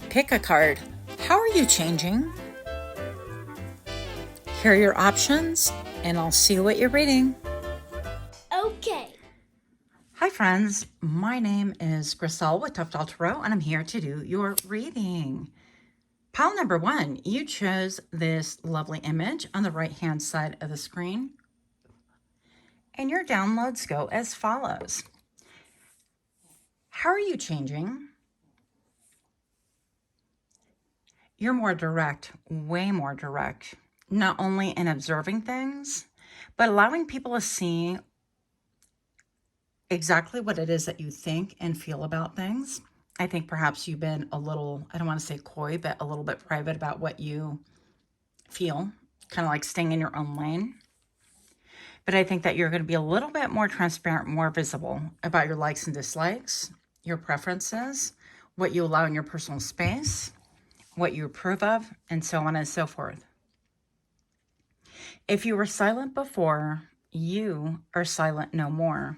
Pick a card. How are you changing? Here are your options, and I'll see what you're reading. Okay. Hi friends, my name is Griselle with Toughdolltarot, and I'm here to do your reading. Pile number 1, you chose this lovely image on the right-hand side of the screen. And your downloads go as follows. How are you changing? You're more direct, way more direct, not only in observing things, but allowing people to see exactly what it is that you think and feel about things. I think perhaps you've been a little, I don't want to say coy, but a little bit private about what you feel, kind of like staying in your own lane. But I think that you're going to be a little bit more transparent, more visible about your likes and dislikes, your preferences, what you allow in your personal space, what you approve of, and so on and so forth. If you were silent before, you are silent no more.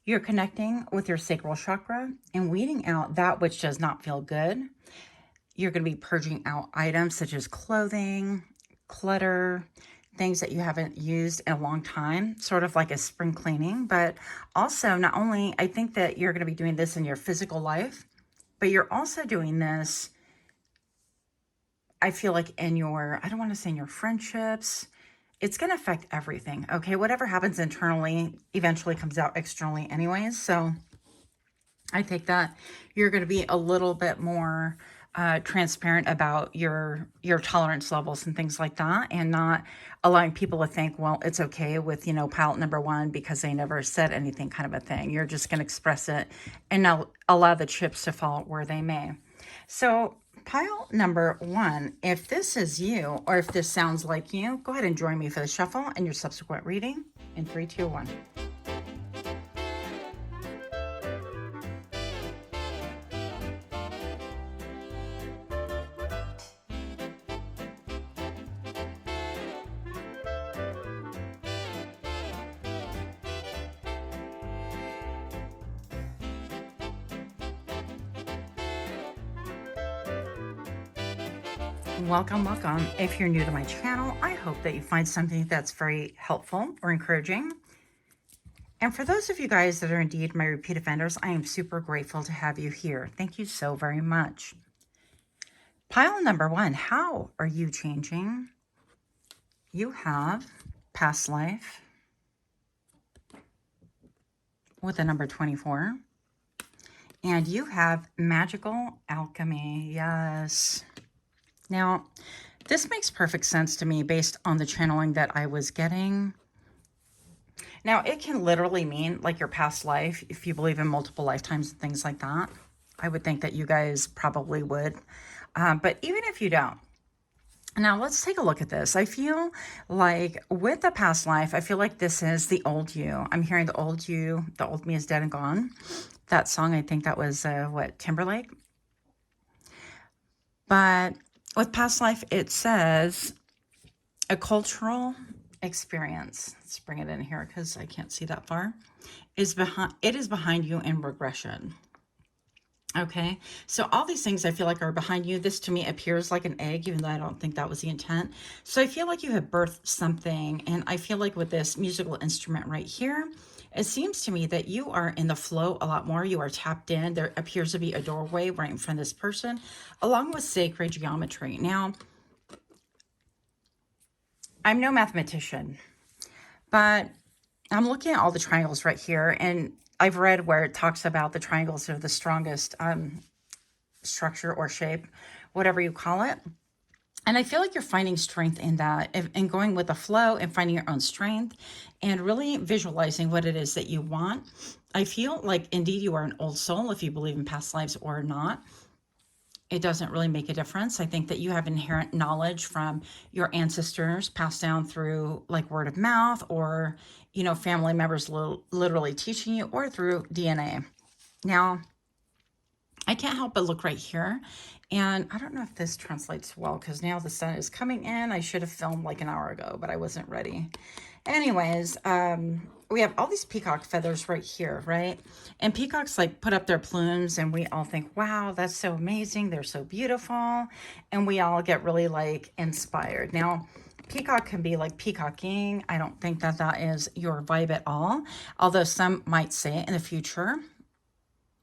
You're connecting with your sacral chakra and weeding out that which does not feel good. You're going to be purging out items such as clothing, clutter, things that you haven't used in a long time, sort of like a spring cleaning. But also, not only, I think that you're going to be doing this in your physical life, but you're also doing this, I feel like in your, I don't want to say in your friendships, it's going to affect everything, okay? Whatever happens internally eventually comes out externally anyways. So I think that you're going to be a little bit more transparent about your tolerance levels and things like that, and not allowing people to think, well, it's okay with, palette number 1 because they never said anything kind of a thing. You're just going to express it and now allow the chips to fall where they may. So pile number 1, if this is you or if this sounds like you, go ahead and join me for the shuffle and your subsequent reading in 3, 2, 1. Welcome. If you're new to my channel, I hope that you find something that's very helpful or encouraging. And for those of you guys that are indeed my repeat offenders, I am super grateful to have you here. Thank you so very much. Pile number 1, how are you changing? You have past life with the number 24. And you have magical alchemy. Yes. Now, this makes perfect sense to me based on the channeling that I was getting. Now, it can literally mean like your past life, if you believe in multiple lifetimes and things like that. I would think that you guys probably would. But even if you don't, now let's take a look at this. I feel like with the past life, I feel like this is the old you. I'm hearing the old you, the old me is dead and gone. That song, I think that was, Timberlake? But with past life, it says a cultural experience. Let's bring it in here because I can't see that far. It is behind you in regression. Okay, so all these things I feel like are behind you. This to me appears like an egg, even though I don't think that was the intent. So I feel like you have birthed something, and I feel like with this musical instrument right here, it seems to me that you are in the flow a lot more. You are tapped in. There appears to be a doorway right in front of this person, along with sacred geometry. Now, I'm no mathematician, but I'm looking at all the triangles right here, and I've read where it talks about the triangles are the strongest structure or shape, whatever you call it. And I feel like you're finding strength in that and going with the flow and finding your own strength and really visualizing what it is that you want. I feel like indeed you are an old soul, if you believe in past lives or not. It doesn't really make a difference. I think that you have inherent knowledge from your ancestors passed down through like word of mouth, or, family members literally teaching you, or through DNA. Now, I can't help but look right here. And I don't know if this translates well because now the sun is coming in. I should have filmed like an hour ago, but I wasn't ready. Anyways, we have all these peacock feathers right here, right? And peacocks like put up their plumes and we all think, wow, that's so amazing. They're so beautiful. And we all get really like inspired. Now, peacock can be like peacocking. I don't think that that is your vibe at all. Although some might say in the future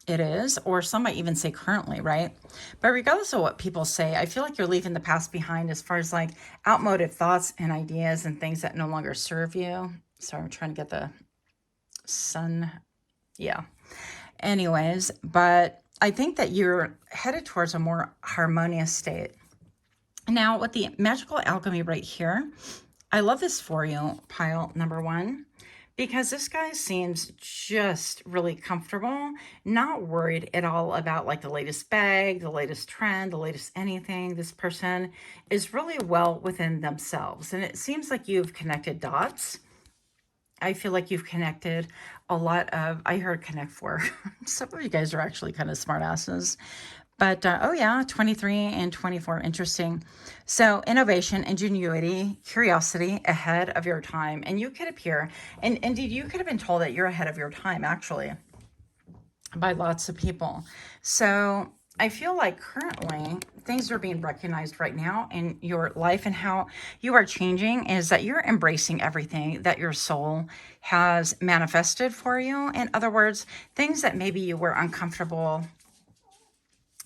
it is, or some might even say currently, right? But regardless of what people say, I feel like you're leaving the past behind as far as like outmoded thoughts and ideas and things that no longer serve you. Sorry, I'm trying to get the sun. Yeah. Anyways, but I think that you're headed towards a more harmonious state. Now, with the magical alchemy right here, I love this for you, pile number 1, because this guy seems just really comfortable, not worried at all about like the latest bag, the latest trend, the latest anything. This person is really well within themselves. And it seems like you've connected dots. I feel like you've connected a lot of, I heard connect 4. Some of you guys are actually kind of smart asses. But, oh yeah, 23 and 24, interesting. So innovation, ingenuity, curiosity ahead of your time. And you could appear, and indeed you could have been told that you're ahead of your time, actually, by lots of people. So I feel like currently things are being recognized right now in your life, and how you are changing is that you're embracing everything that your soul has manifested for you. In other words, things that maybe you were uncomfortable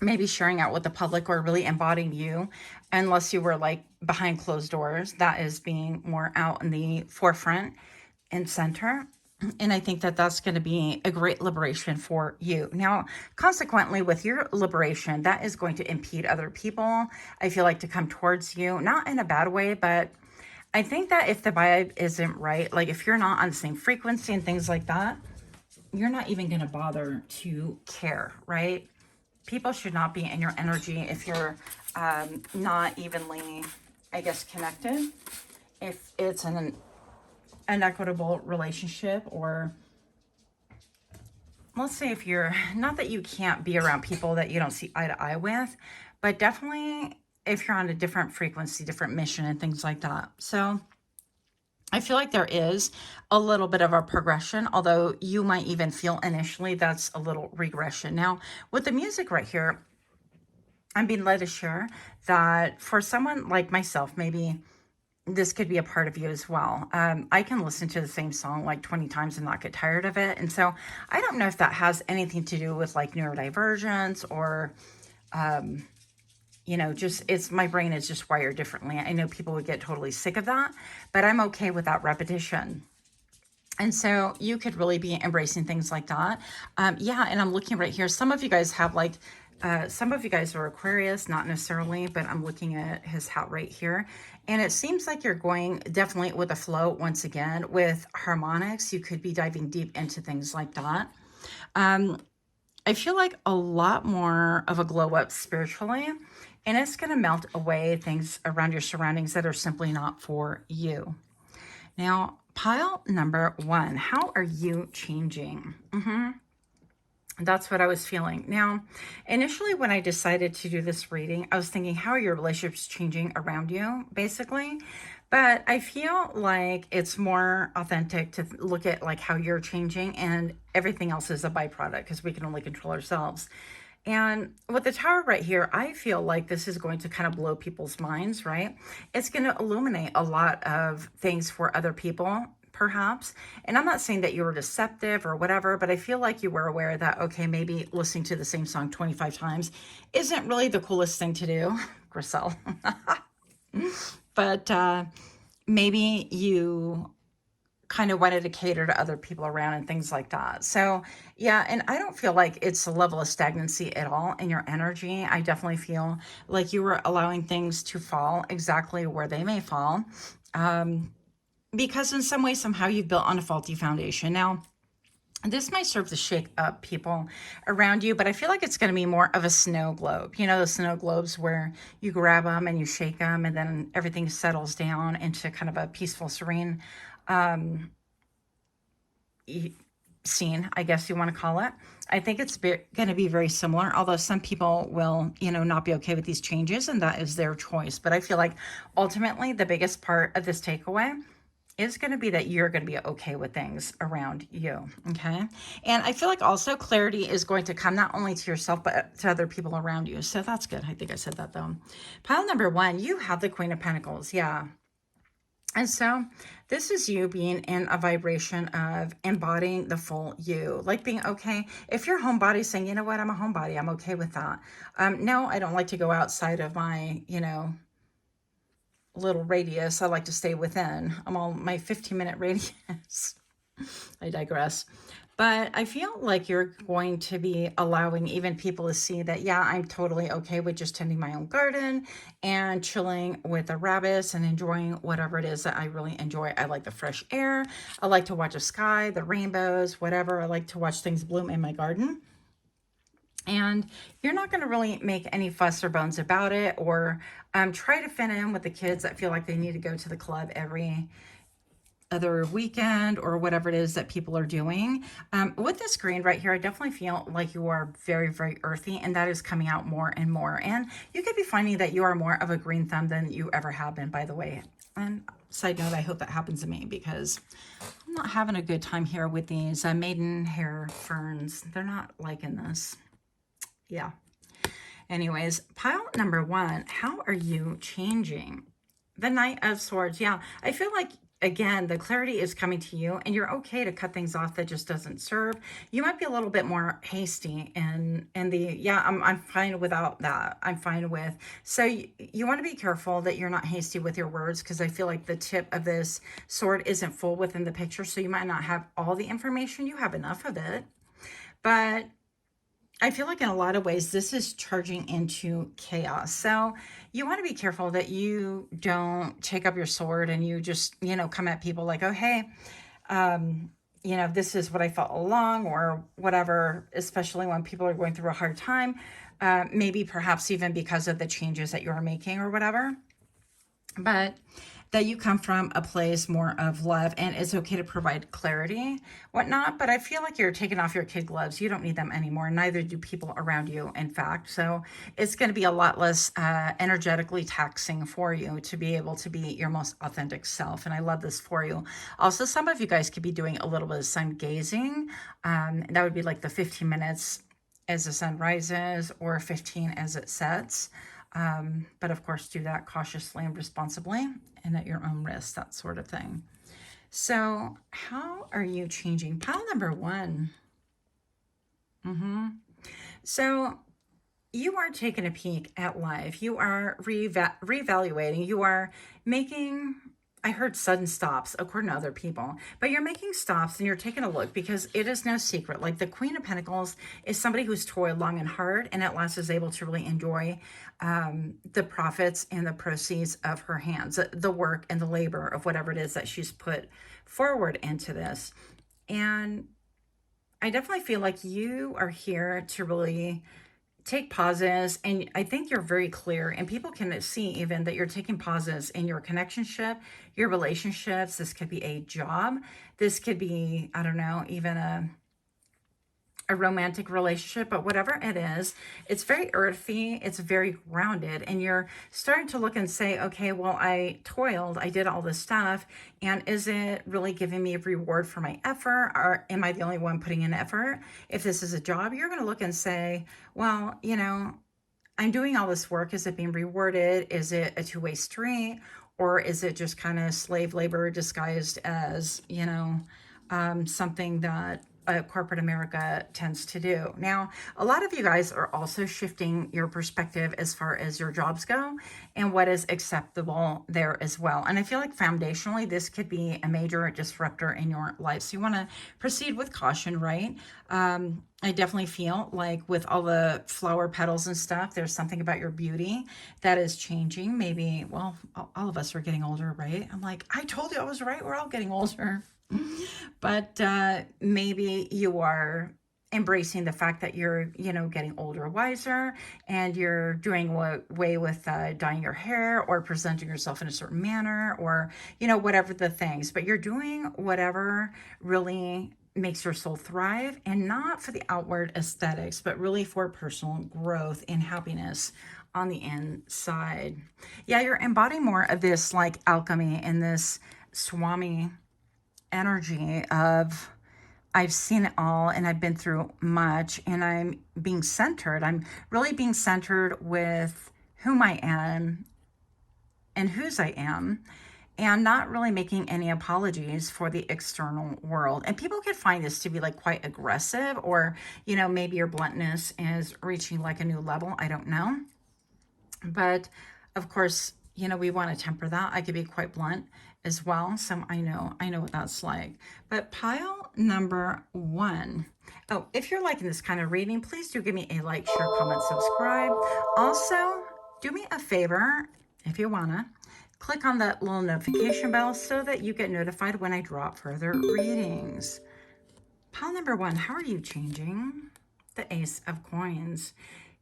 maybe sharing out with the public or really embodying you, unless you were like behind closed doors, that is being more out in the forefront and center. And I think that that's going to be a great liberation for you. Now, consequently, with your liberation, that is going to impede other people, I feel like, to come towards you, not in a bad way, but I think that if the vibe isn't right, like if you're not on the same frequency and things like that, you're not even going to bother to care, right? People should not be in your energy if you're not evenly, I guess, connected. If it's an inequitable relationship, or let's say if you're, not that you can't be around people that you don't see eye to eye with, but definitely if you're on a different frequency, different mission and things like that. So I feel like there is a little bit of a progression, although you might even feel initially that's a little regression. Now, with the music right here, I'm being led to share that for someone like myself, maybe this could be a part of you as well. I can listen to the same song like 20 times and not get tired of it. And so I don't know if that has anything to do with like neurodivergence or, you know, just it's my brain is just wired differently. I know people would get totally sick of that, but I'm okay with that repetition. And so you could really be embracing things like that. Yeah, and I'm looking right here. Some of you guys have like, some of you guys are Aquarius, not necessarily, but I'm looking at his hat right here. And it seems like you're going definitely with a flow once again with harmonics. You could be diving deep into things like that. I feel like a lot more of a glow up spiritually, and it's going to melt away things around your surroundings that are simply not for you. Now, pile number 1, how are you changing? That's what I was feeling. Now, initially when I decided to do this reading, I was thinking, how are your relationships changing around you, basically? But I feel like it's more authentic to look at like how you're changing, and everything else is a byproduct because we can only control ourselves. And with the tower right here, I feel like this is going to kind of blow people's minds, right? It's going to illuminate a lot of things for other people, perhaps. And I'm not saying that you were deceptive or whatever, but I feel like you were aware that, okay, maybe listening to the same song 25 times isn't really the coolest thing to do, Griselle. But maybe you kind of wanted to cater to other people around and things like that. So yeah, and I don't feel like it's a level of stagnancy at all in your energy. I definitely feel like you were allowing things to fall exactly where they may fall. Because in some way, somehow you've built on a faulty foundation. Now, this might serve to shake up people around you, but I feel like it's going to be more of a snow globe. You know, the snow globes where you grab them and you shake them and then everything settles down into kind of a peaceful, serene scene, I guess you want to call it. I think it's going to be very similar, although some people will, you know, not be okay with these changes, and that is their choice. But I feel like ultimately the biggest part of this takeaway is going to be that you're going to be okay with things around you, okay? And I feel like also clarity is going to come not only to yourself, but to other people around you. So that's good. I think I said that though. Pile number 1, you have the Queen of Pentacles. Yeah. And so this is you being in a vibration of embodying the full you, like being okay. If you're homebody saying, you know what, I'm a homebody, I'm okay with that. No, I don't like to go outside of my, little radius. I like to stay within. I'm on my 15-minute radius. I digress. But I feel like you're going to be allowing even people to see that, yeah, I'm totally okay with just tending my own garden and chilling with the rabbits and enjoying whatever it is that I really enjoy. I like the fresh air. I like to watch the sky, the rainbows, whatever. I like to watch things bloom in my garden. And you're not going to really make any fuss or bones about it, or try to fit in with the kids that feel like they need to go to the club every other weekend or whatever it is that people are doing. With this green right here, I definitely feel like you are very, very earthy, and that is coming out more and more. And you could be finding that you are more of a green thumb than you ever have been, by the way. And side note, I hope that happens to me, because I'm not having a good time here with these maidenhair ferns. They're not liking this. Yeah. Anyways, pile number 1, how are you changing? The Knight of Swords. Yeah, I feel like, again, the clarity is coming to you, and you're okay to cut things off that just doesn't serve. You might be a little bit more hasty and yeah, I'm fine without that. I'm fine with. So you want to be careful that you're not hasty with your words, because I feel like the tip of this sword isn't full within the picture. So you might not have all the information. You have enough of it, but I feel like in a lot of ways, this is charging into chaos. So you want to be careful that you don't take up your sword and you just, come at people like, oh, hey, this is what I felt all along, or whatever, especially when people are going through a hard time, maybe perhaps even because of the changes that you're making or whatever. But that you come from a place more of love, and it's okay to provide clarity, whatnot. But I feel like you're taking off your kid gloves. You don't need them anymore. Neither do people around you, in fact. So it's going to be a lot less energetically taxing for you to be able to be your most authentic self. And I love this for you. Also, some of you guys could be doing a little bit of sun gazing. That would be like the 15 minutes as the sun rises, or 15 as it sets. But of course, do that cautiously and responsibly and at your own risk, that sort of thing. So how are you changing? Pile number 1. So you are taking a peek at life. You are reevaluating. You are making, I heard sudden stops, according to other people, but you're making stops and you're taking a look, because it is no secret. Like the Queen of Pentacles is somebody who's toiled long and hard, and at last is able to really enjoy the profits and the proceeds of her hands, the work and the labor of whatever it is that she's put forward into this. And I definitely feel like you are here to really take pauses, and I think you're very clear, and people can see even that you're taking pauses in your connectionship, your relationships. This could be a job. This could be, I don't know, even a romantic relationship, but whatever it is, it's very earthy, it's very grounded, and you're starting to look and say, okay, well, I toiled, I did all this stuff, and is it really giving me a reward for my effort, or am I the only one putting in effort? If this is a job, you're going to look and say, well, I'm doing all this work. Is it being rewarded? Is it a two-way street? Or is it just kind of slave labor disguised as, something that corporate America tends to do? Now, a lot of you guys are also shifting your perspective as far as your jobs go and what is acceptable there as well. And I feel like foundationally, this could be a major disruptor in your life. So you want to proceed with caution, right? I definitely feel like with all the flower petals and stuff, there's something about your beauty that is changing. Maybe, well, all of us are getting older, right? I'm like, I told you I was right. We're all getting older. But maybe you are embracing the fact that you're, getting older, wiser, and you're doing away with dyeing your hair or presenting yourself in a certain manner, or, whatever the things. But you're doing whatever really makes your soul thrive, and not for the outward aesthetics, but really for personal growth and happiness on the inside. Yeah, you're embodying more of this like alchemy and this Swami energy of I've seen it all and I've been through much and I'm being centered. I'm really being centered with whom I am and whose I am, and not really making any apologies for the external world. And people could find this to be like quite aggressive, or, maybe your bluntness is reaching like a new level. I don't know. But of course, we want to temper that. I could be quite blunt as well. So I know what that's like. But pile number 1. Oh, if you're liking this kind of reading, please do give me a like, share, comment, subscribe. Also, do me a favor, if you wanna, click on that little notification bell so that you get notified when I drop further readings. Pile number 1, how are you changing? The Ace of Coins.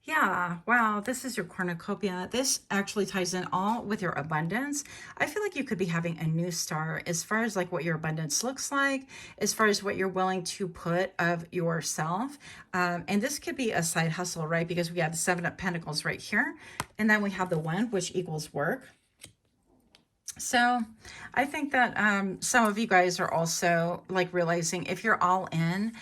Yeah, wow, this is your cornucopia. This actually ties in all with your abundance. I feel like you could be having a new start as far as like what your abundance looks like, as far as what you're willing to put of yourself. And this could be a side hustle, right? Because we have the 7 of Pentacles right here. And then we have the 1, which equals work. So I think that some of you guys are also like realizing if you're all in,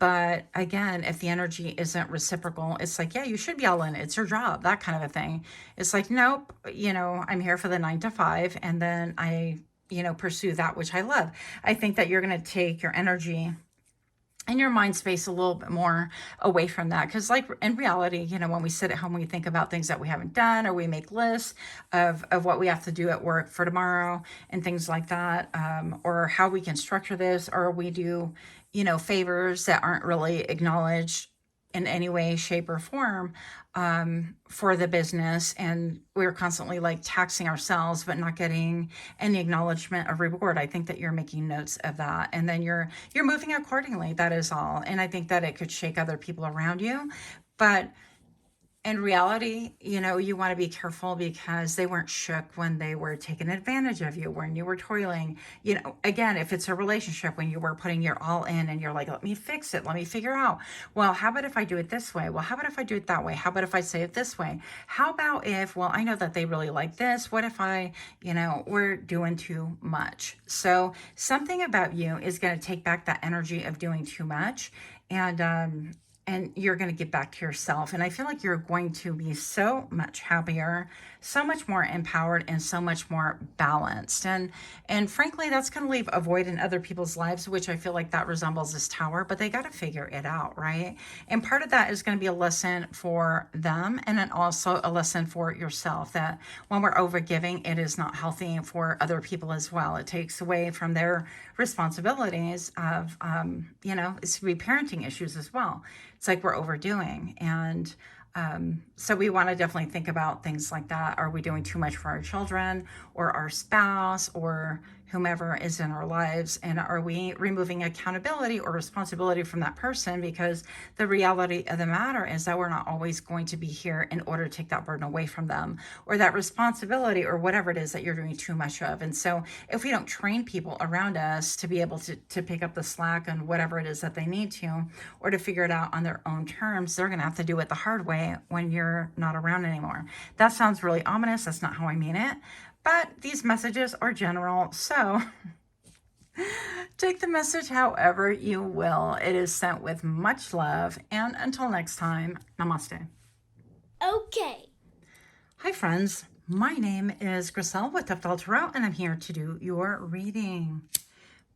but again, if the energy isn't reciprocal, it's like, yeah, you should be all in. It's your job, that kind of a thing. It's like, nope, I'm here for the 9 to 5. And then I, pursue that which I love. I think that you're going to take your energy and your mind space a little bit more away from that. Because like in reality, when we sit at home, we think about things that we haven't done, or we make lists of what we have to do at work for tomorrow and things like that, or how we can structure this, or we do, favors that aren't really acknowledged in any way, shape, or form for the business. And we're constantly like taxing ourselves, but not getting any acknowledgement of reward. I think that you're making notes of that. And then you're moving accordingly. That is all. And I think that it could shake other people around you. But in reality, you want to be careful because they weren't shook when they were taking advantage of you, when you were toiling. Again, if it's a relationship, when you were putting your all in and you're like, let me fix it. Let me figure out, well, how about if I do it this way? Well, how about if I do it that way? How about if I say it this way? How about if, well, I know that they really like this. What if I, we're doing too much? So something about you is going to take back that energy of doing too much. And you're going to get back to yourself. And I feel like you're going to be so much happier, so much more empowered, and so much more balanced. And frankly, that's going to leave a void in other people's lives, which I feel like that resembles this tower, but they got to figure it out, right? And part of that is going to be a lesson for them, and then also a lesson for yourself, that when we're overgiving, it is not healthy for other people as well. It takes away from their responsibilities of, it's be parenting issues as well. It's like we're overdoing. And so we want to definitely think about things like that. Are we doing too much for our children or our spouse or whomever is in our lives? And are we removing accountability or responsibility from that person? Because the reality of the matter is that we're not always going to be here in order to take that burden away from them, or that responsibility, or whatever it is that you're doing too much of. And so if we don't train people around us to be able to pick up the slack on whatever it is that they need to, or to figure it out on their own terms, they're going to have to do it the hard way when you're not around anymore. That sounds really ominous. That's not how I mean it. But these messages are general, so take the message however you will. It is sent with much love, and until next time, namaste. Okay. Hi friends, my name is Griselle with Toughdolltarot, and I'm here to do your reading.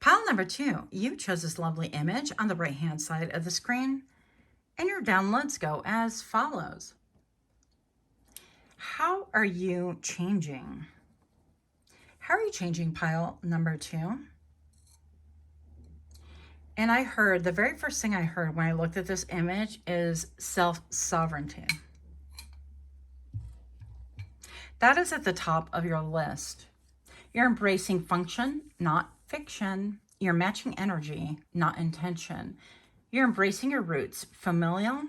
Pile number 2, you chose this lovely image on the right hand side of the screen, and your downloads go as follows. How are you changing? How are you changing, pile number 2? And I heard, the very first thing I heard when I looked at this image is self-sovereignty. That is at the top of your list. You're embracing function, not fiction. You're matching energy, not intention. You're embracing your roots, familial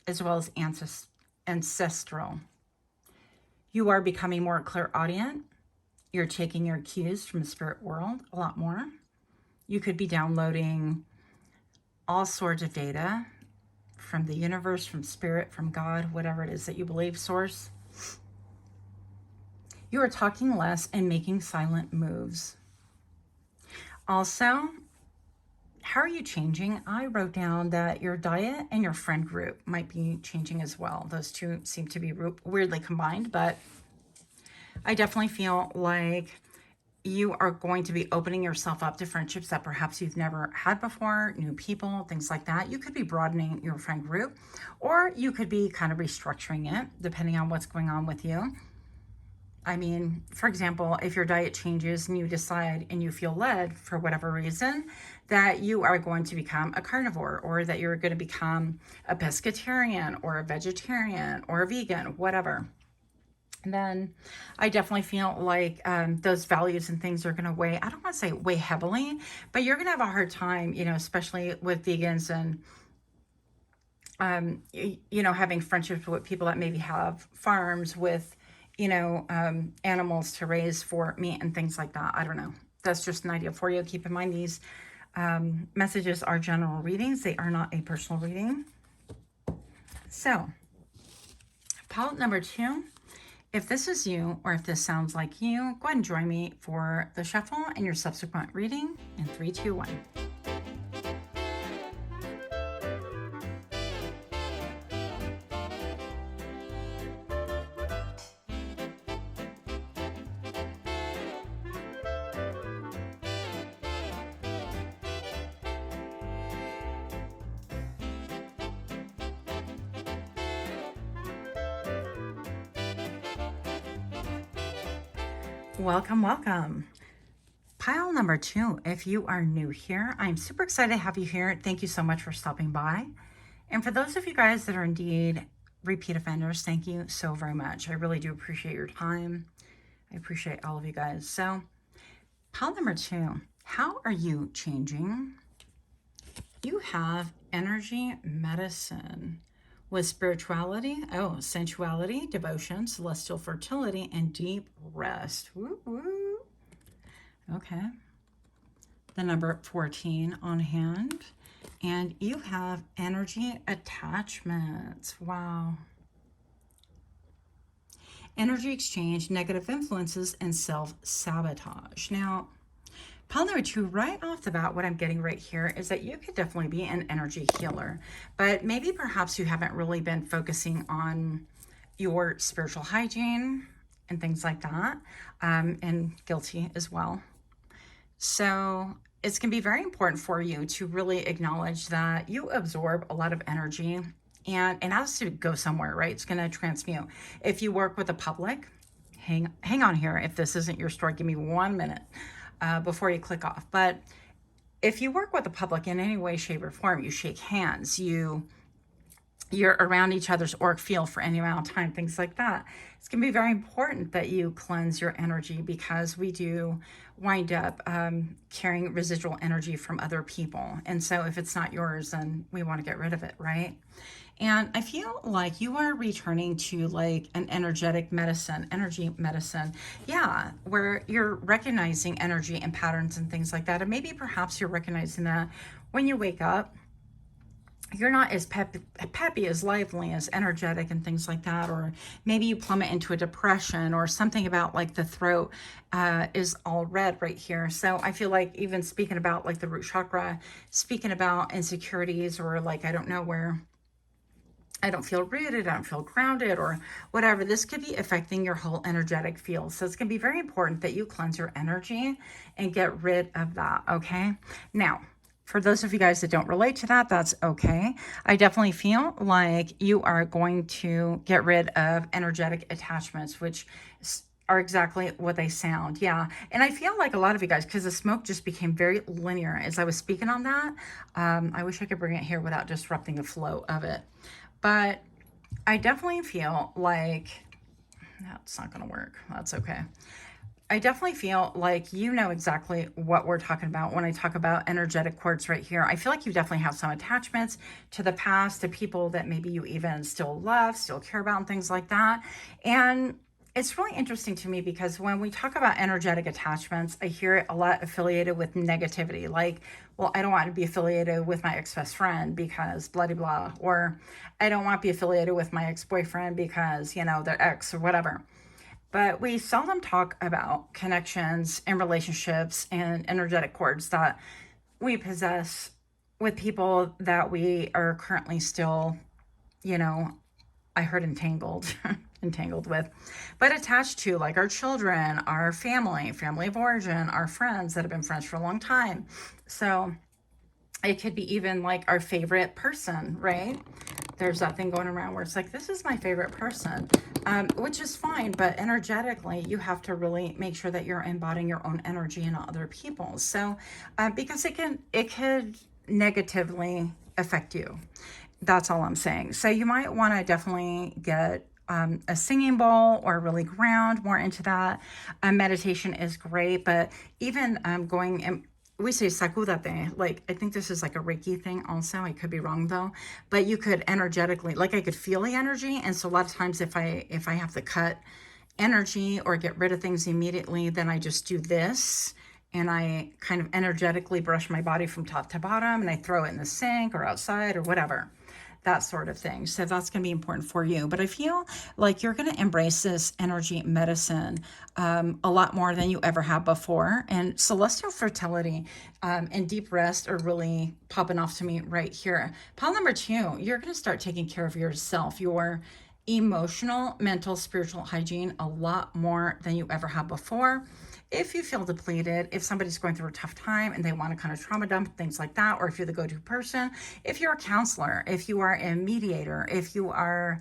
as well as ancestral. You are becoming more clairaudient. You're taking your cues from the spirit world a lot more. You could be downloading all sorts of data from the universe, from spirit, from God, whatever it is that you believe, source. You are talking less and making silent moves. Also, how are you changing? I wrote down that your diet and your friend group might be changing as well. Those two seem to be weirdly combined, but I definitely feel like you are going to be opening yourself up to friendships that perhaps you've never had before, new people, things like that. You could be broadening your friend group, or you could be kind of restructuring it depending on what's going on with you. I mean, for example, if your diet changes and you decide and you feel led for whatever reason that you are going to become a carnivore, or that you're going to become a pescatarian or a vegetarian or a vegan, whatever, then I definitely feel like those values and things are going to weigh, I don't want to say weigh heavily, but you're going to have a hard time, especially with vegans and, having friendships with people that maybe have farms with, animals to raise for meat and things like that. I don't know. That's just an idea for you. Keep in mind these messages are general readings. They are not a personal reading. So, palette number 2. If this is you, or if this sounds like you, go ahead and join me for the shuffle and your subsequent reading in 3, 2, 1. Welcome, welcome. Pile number 2, if you are new here, I'm super excited to have you here. Thank you so much for stopping by. And for those of you guys that are indeed repeat offenders, thank you so very much. I really do appreciate your time. I appreciate all of you guys. So, pile number 2, how are you changing? You have energy medicine with spirituality, sensuality, devotion, celestial fertility, and deep rest. Woo, woo. Okay. The number 14 on hand. And you have energy attachments. Wow. Energy exchange, negative influences, and self-sabotage. Now, pile number 2, right off the bat, what I'm getting right here is that you could definitely be an energy healer, but maybe perhaps you haven't really been focusing on your spiritual hygiene and things like that, and guilty as well. So it's going to be very important for you to really acknowledge that you absorb a lot of energy, and it has to go somewhere, right? It's going to transmute. If you work with the public, hang on here. If this isn't your story, give me 1 minute. Before you click off. But if you work with the public in any way, shape, or form, you shake hands, you're around each other's auric field for any amount of time, things like that. It's going to be very important that you cleanse your energy, because we do wind up carrying residual energy from other people. And so if it's not yours, then we want to get rid of it, right? And I feel like you are returning to like an energy medicine. Yeah, where you're recognizing energy and patterns and things like that. And maybe perhaps you're recognizing that when you wake up, you're not as peppy, as lively, as energetic and things like that. Or maybe you plummet into a depression, or something about like the throat is all red right here. So I feel like even speaking about like the root chakra, speaking about insecurities, or like, I don't know, where I don't feel rooted, I don't feel grounded, or whatever. This could be affecting your whole energetic field. So it's going to be very important that you cleanse your energy and get rid of that, okay? Now, for those of you guys that don't relate to that, that's okay. I definitely feel like you are going to get rid of energetic attachments, which are exactly what they sound. Yeah. And I feel like a lot of you guys, because the smoke just became very linear as I was speaking on that. I wish I could bring it here without disrupting the flow of it. But I definitely feel like, that's not going to work. That's okay. I definitely feel like you know exactly what we're talking about when I talk about energetic cords right here. I feel like you definitely have some attachments to the past, to people that maybe you even still love, still care about, and things like that. And it's really interesting to me, because when we talk about energetic attachments, I hear it a lot affiliated with negativity. Like, well, I don't want to be affiliated with my ex-best friend because blah, blah, blah. Or I don't want to be affiliated with my ex-boyfriend because, their ex or whatever. but we seldom talk about connections and relationships and energetic cords that we possess with people that we are currently still, you know, I heard entangled, entangled with, but attached to, like our children, our family of origin, our friends that have been friends for a long time. So it could be even like our favorite person, right? There's that thing going around where it's like, this is my favorite person, which is fine. But energetically, you have to really make sure that you're embodying your own energy in other people's. So because it could negatively affect you. That's all I'm saying. So you might want to definitely get a singing bowl or really ground more into that. Meditation is great, but even going and we say sakudate, like I think this is like a Reiki thing also. I could be wrong though, but you could energetically, like I could feel the energy. And so a lot of times if I have to cut energy or get rid of things immediately, then I just do this and I kind of energetically brush my body from top to bottom and I throw it in the sink or outside or whatever, that sort of thing. So that's going to be important for you. But I feel like you're going to embrace this energy medicine a lot more than you ever have before. And celestial fertility and deep rest are really popping off to me right here. Pile number 2, you're going to start taking care of yourself, your emotional, mental, spiritual hygiene a lot more than you ever have before. If you feel depleted, if somebody's going through a tough time and they want to kind of trauma dump, things like that, or if you're the go-to person, if you're a counselor, if you are a mediator, if you are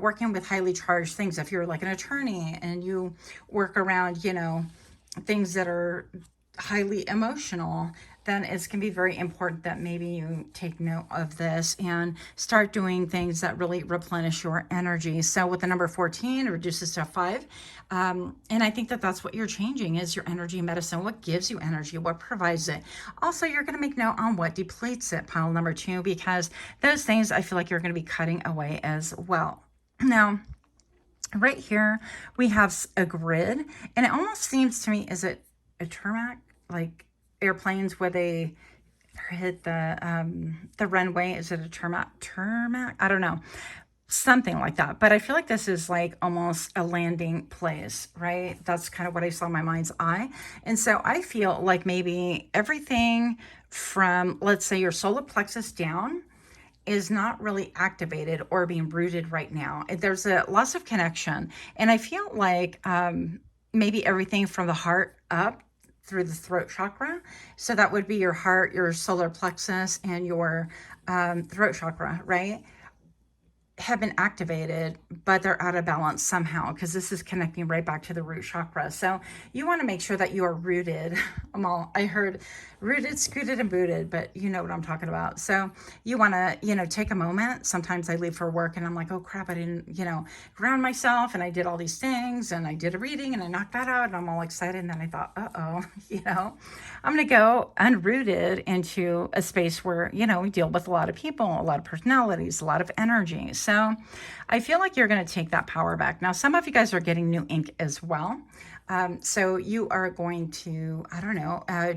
working with highly charged things, if you're like an attorney and you work around, you know, things that are highly emotional, then it's going to be very important that maybe you take note of this and start doing things that really replenish your energy. So with the number 14, it reduces to 5. And I think that that's what you're changing is your energy medicine. What gives you energy? What provides it? Also, you're going to make note on what depletes it, pile number 2, because those things I feel like you're going to be cutting away as well. Now, right here, we have a grid, and it almost seems to me, is it a tarmac? Like airplanes where they hit the runway. Is it a tarmac? I don't know. Something like that. But I feel like this is like almost a landing place, right? That's kind of what I saw in my mind's eye. And so I feel like maybe everything from, let's say, your solar plexus down is not really activated or being rooted right now. There's a loss of connection. And I feel like maybe everything from the heart up through the throat chakra. So that would be your heart, your solar plexus, and your throat chakra, right? Have been activated, but they're out of balance somehow because this is connecting right back to the root chakra. So you want to make sure that you are rooted. I heard rooted, scooted, and booted, but you know what I'm talking about. So you want to, take a moment. Sometimes I leave for work and I'm like, oh crap, I didn't, ground myself, and I did all these things and I did a reading and I knocked that out and I'm all excited. And then I thought, I'm going to go unrooted into a space where, we deal with a lot of people, a lot of personalities, a lot of energy. So I feel like you're going to take that power back. Now, some of you guys are getting new ink as well. So you are going to,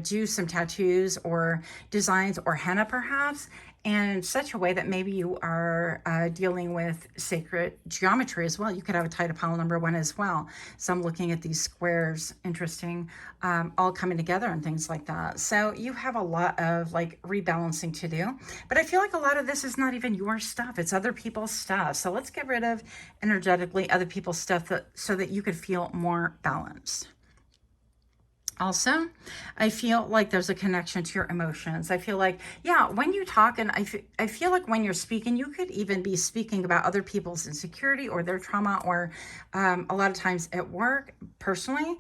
do some tattoos or designs or henna perhaps, and in such a way that maybe you are dealing with sacred geometry as well. You could have a title pile number 1 as well. So I'm looking at these squares, interesting, all coming together and things like that. So you have a lot of like rebalancing to do, but I feel like a lot of this is not even your stuff. It's other people's stuff. So let's get rid of energetically other people's stuff so that you could feel more balanced. Also, I feel like there's a connection to your emotions. I feel like, when you talk, and I feel like when you're speaking, you could even be speaking about other people's insecurity or their trauma, or a lot of times at work, personally,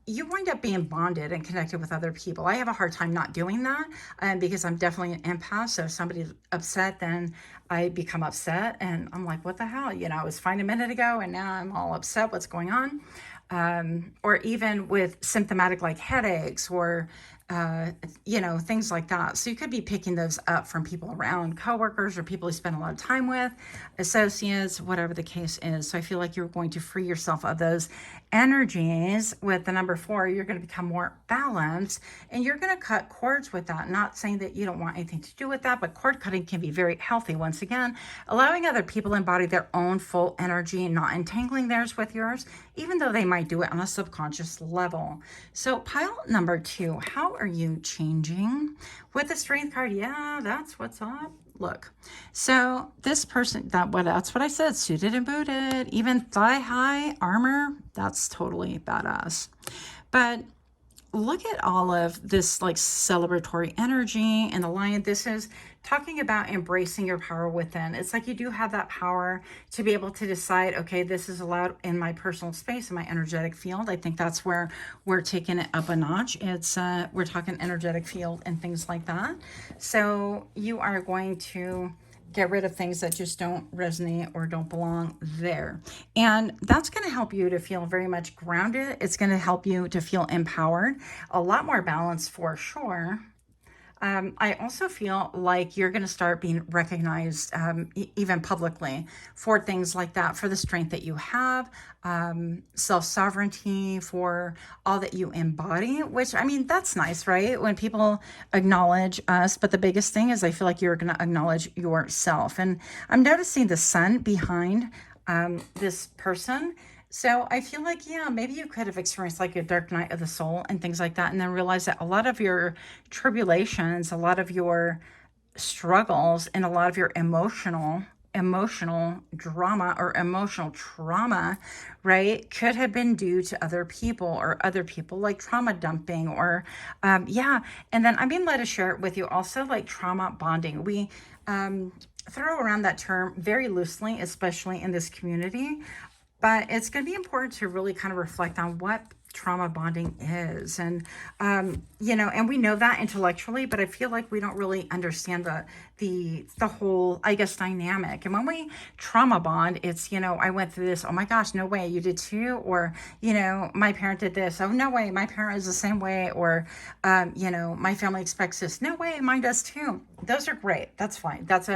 you wind up being bonded and connected with other people. I have a hard time not doing that because I'm definitely an empath. So if somebody's upset, then I become upset and I'm like, what the hell? I was fine a minute ago and now I'm all upset. What's going on? Or even with symptomatic like headaches or you know, things like that. So you could be picking those up from people around, coworkers or people you spend a lot of time with, associates, whatever the case is. So I feel like you're going to free yourself of those energies. With the number 4, you're going to become more balanced, and you're going to cut cords with that. Not saying that you don't want anything to do with that, but cord cutting can be very healthy. Once again, allowing other people to embody their own full energy and not entangling theirs with yours, even though they might do it on a subconscious level. So pile number 2, how are you changing? With the strength card, yeah, that's what's up. Look, so this person, that's what I said, suited and booted, even thigh-high armor, that's totally badass. But look at all of this like celebratory energy and the lion. This is talking about embracing your power within. It's like you do have that power to be able to decide, okay, this is allowed in my personal space, in my energetic field. I think that's where we're taking it up a notch. It's we're talking energetic field and things like that. So you are going to get rid of things that just don't resonate or don't belong there. And that's going to help you to feel very much grounded. It's going to help you to feel empowered, a lot more balanced for sure. I also feel like you're going to start being recognized even publicly for things like that, for the strength that you have, self-sovereignty, for all that you embody, which, I mean, that's nice, right? When people acknowledge us, but the biggest thing is I feel like you're going to acknowledge yourself. And I'm noticing the sun behind this person. So I feel like, yeah, maybe you could have experienced like a dark night of the soul and things like that, and then realize that a lot of your tribulations, a lot of your struggles, and a lot of your emotional drama or emotional trauma, right, could have been due to other people like trauma dumping or yeah. And then I'm being led to share it with you also, like trauma bonding. We throw around that term very loosely, especially in this community. But it's going to be important to really kind of reflect on what trauma bonding is. And, you know, and we know that intellectually, but I feel like we don't really understand the whole, I guess, dynamic. And when we trauma bond, it's, you know, I went through this. Oh my gosh, no way, you did too. Or, you know, my parent did this. Oh, no way, my parent is the same way. Or, you know, my family expects this. No way, mine does too. Those are great. That's fine. That's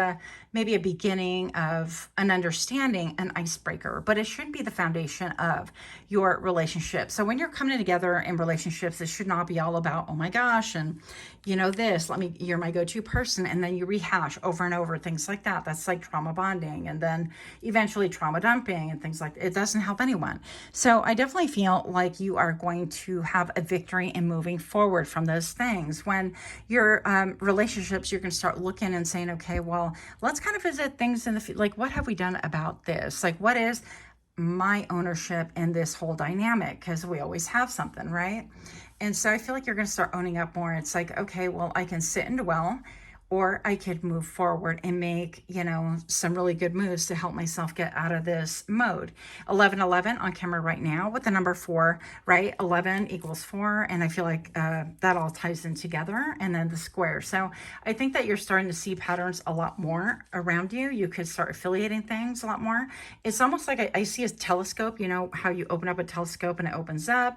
maybe a beginning of an understanding, an icebreaker, but it should be the foundation of your relationship. So when you're coming together in relationships, it should not be all about, oh my gosh, and you know this, you're my go-to person, and then you rehash over and over things like that. That's like trauma bonding, and then eventually trauma dumping and things like that. It doesn't help anyone. So I definitely feel like you are going to have a victory in moving forward from those things. When your relationships, you're going to start looking and saying, okay, well, let's kind of visit things in the like, what have we done about this? Like, what is my ownership in this whole dynamic? Because we always have something, right? And so I feel like you're going to start owning up more. It's like, okay, well, I can sit and dwell, or I could move forward and make, you know, some really good moves to help myself get out of this mode. 1111 on camera right now with the number 4, right? 11 equals 4. And I feel like that all ties in together. And then the square. So I think that you're starting to see patterns a lot more around you. You could start affiliating things a lot more. It's almost like I see a telescope, you know, how you open up a telescope and it opens up.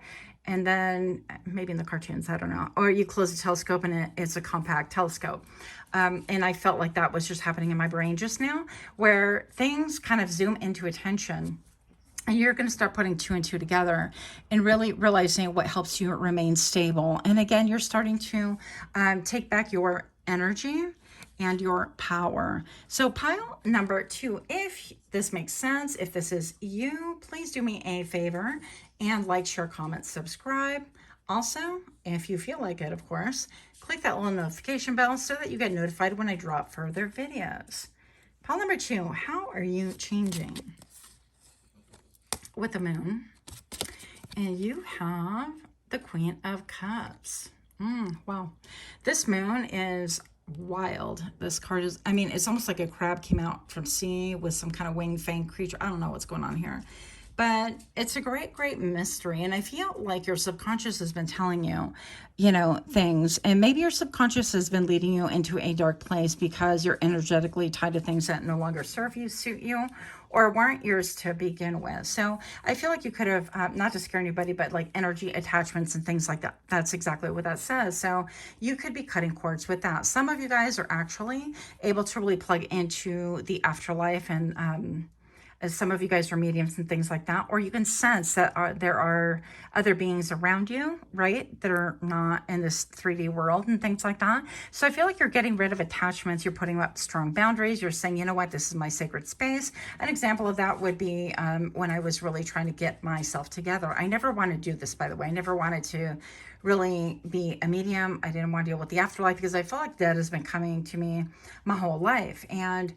And then maybe in the cartoons, I don't know, or you close the telescope and it's a compact telescope. And I felt like that was just happening in my brain just now, where things kind of zoom into attention. And you're going to start putting 2 and 2 together and really realizing what helps you remain stable. And again, you're starting to take back your energy and your power. So pile number 2, if this makes sense, if this is you, please do me a favor and like, share, comment, subscribe. Also, if you feel like it, of course, click that little notification bell so that you get notified when I drop further videos. Pile number 2, how are you changing? With the moon, and you have the Queen of Cups. Wow, this moon is wild. This card is, I mean, it's almost like a crab came out from sea with some kind of winged fanged creature. I don't know what's going on here, but it's a great mystery. And I feel like your subconscious has been telling you, you know, things, and maybe your subconscious has been leading you into a dark place because you're energetically tied to things that no longer serve you, suit you, or weren't yours to begin with. So I feel like you could have, not to scare anybody, but like energy attachments and things like that. That's exactly what that says. So you could be cutting cords with that. Some of you guys are actually able to really plug into the afterlife, and as some of you guys are mediums and things like that, or you can sense that there are other beings around you, right, that are not in this 3D world and things like that. So I feel like you're getting rid of attachments. You're putting up strong boundaries. You're saying, you know what, this is my sacred space. An example of that would be when I was really trying to get myself together. I never wanted to do this, by the way. I never wanted to really be a medium. I didn't want to deal with the afterlife because I felt like that has been coming to me my whole life. And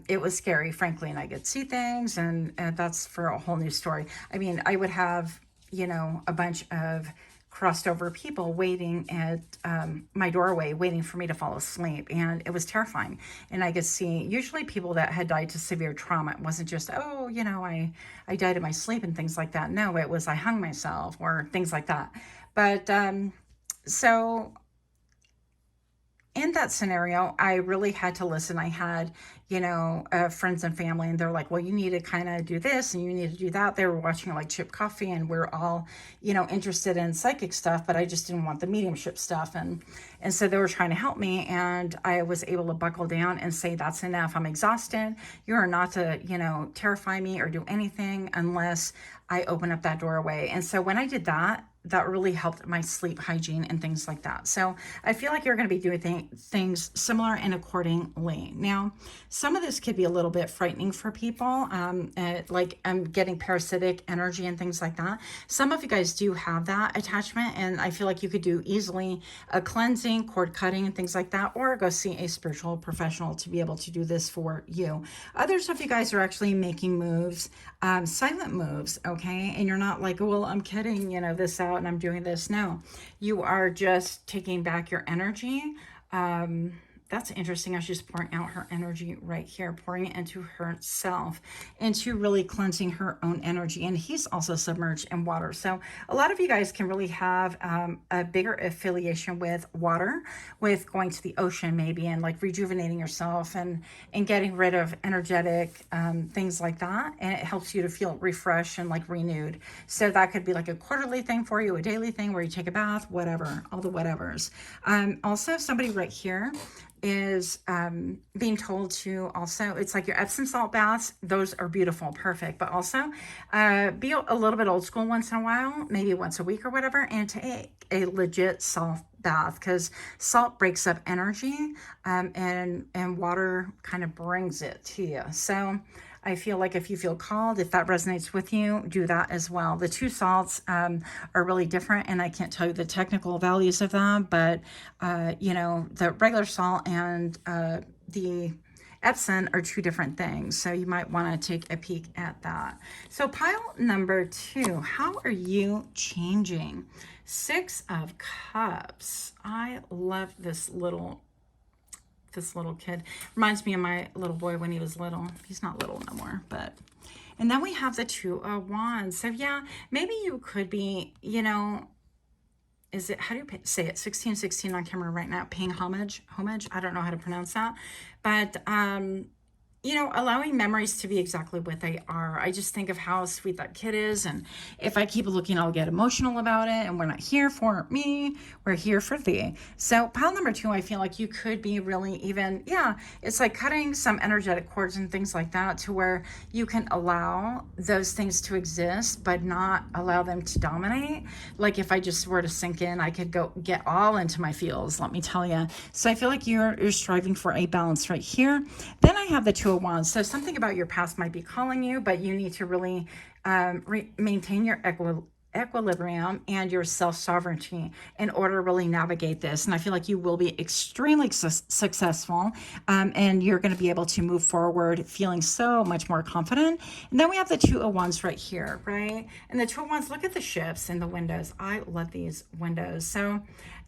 it was scary, frankly, and I could see things, and that's for a whole new story. I mean, I would have, you know, a bunch of crossed over people waiting at my doorway, waiting for me to fall asleep, and it was terrifying. And I could see usually people that had died to severe trauma. It wasn't just, oh, you know, I died in my sleep and things like that. No, it was I hung myself or things like that. But so in that scenario, I really had to listen. I had, you know, friends and family, and they're like, well, you need to kind of do this and you need to do that. They were watching like Chip Coffee, and we're all, you know, interested in psychic stuff, but I just didn't want the mediumship stuff. And so they were trying to help me, and I was able to buckle down and say, that's enough. I'm exhausted. You are not to, you know, terrify me or do anything unless I open up that doorway. And so when I did that, that really helped my sleep hygiene and things like that. So I feel like you're going to be doing things similar and accordingly. Now, some of this could be a little bit frightening for people, like I'm getting parasitic energy and things like that. Some of you guys do have that attachment, and I feel like you could do easily a cleansing, cord cutting, and things like that, or go see a spiritual professional to be able to do this for you. Others of you guys are actually making moves, silent moves, okay? And you're not like, well, I'm kidding, you know, this out and I'm doing this. No, you are just taking back your energy. That's interesting. She's just pouring out her energy right here, pouring it into herself, into really cleansing her own energy. And he's also submerged in water. So a lot of you guys can really have a bigger affiliation with water, with going to the ocean maybe, and like rejuvenating yourself and getting rid of energetic things like that. And it helps you to feel refreshed and like renewed. So that could be like a quarterly thing for you, a daily thing where you take a bath, whatever, all the whatevers. Also, somebody right here is being told to also, it's like your Epsom salt baths, those are beautiful, perfect, but also be a little bit old school once in a while, maybe once a week or whatever, and take a legit salt bath, because salt breaks up energy, and water kind of brings it to you. So I feel like if you feel called, if that resonates with you, do that as well. The two salts are really different, and I can't tell you the technical values of them, but you know, the regular salt and the Epsom are two different things. So you might want to take a peek at that. So pile number 2, how are you changing? 6 of Cups. I love this little kid. Reminds me of my little boy when he was little. He's not little no more, but. And then we have the 2 of Wands. So yeah, maybe you could be, you know, is it, how do you say it? 1616 on camera right now, paying homage. I don't know how to pronounce that, but you know, allowing memories to be exactly what they are. I just think of how sweet that kid is. And if I keep looking, I'll get emotional about it. And we're not here for me. We're here for thee. So pile number 2, I feel like you could be really even, yeah, it's like cutting some energetic cords and things like that, to where you can allow those things to exist, but not allow them to dominate. Like if I just were to sink in, I could go get all into my feels, let me tell you. So I feel like you're striving for a balance right here. Then I have the 2 of Wands. So something about your past might be calling you, but you need to really maintain your equilibrium and your self-sovereignty in order to really navigate this. And I feel like you will be extremely successful, and you're going to be able to move forward feeling so much more confident. And then we have the 2 of Wands right here, right? And the 2 of Wands, look at the shifts in the windows. I love these windows. So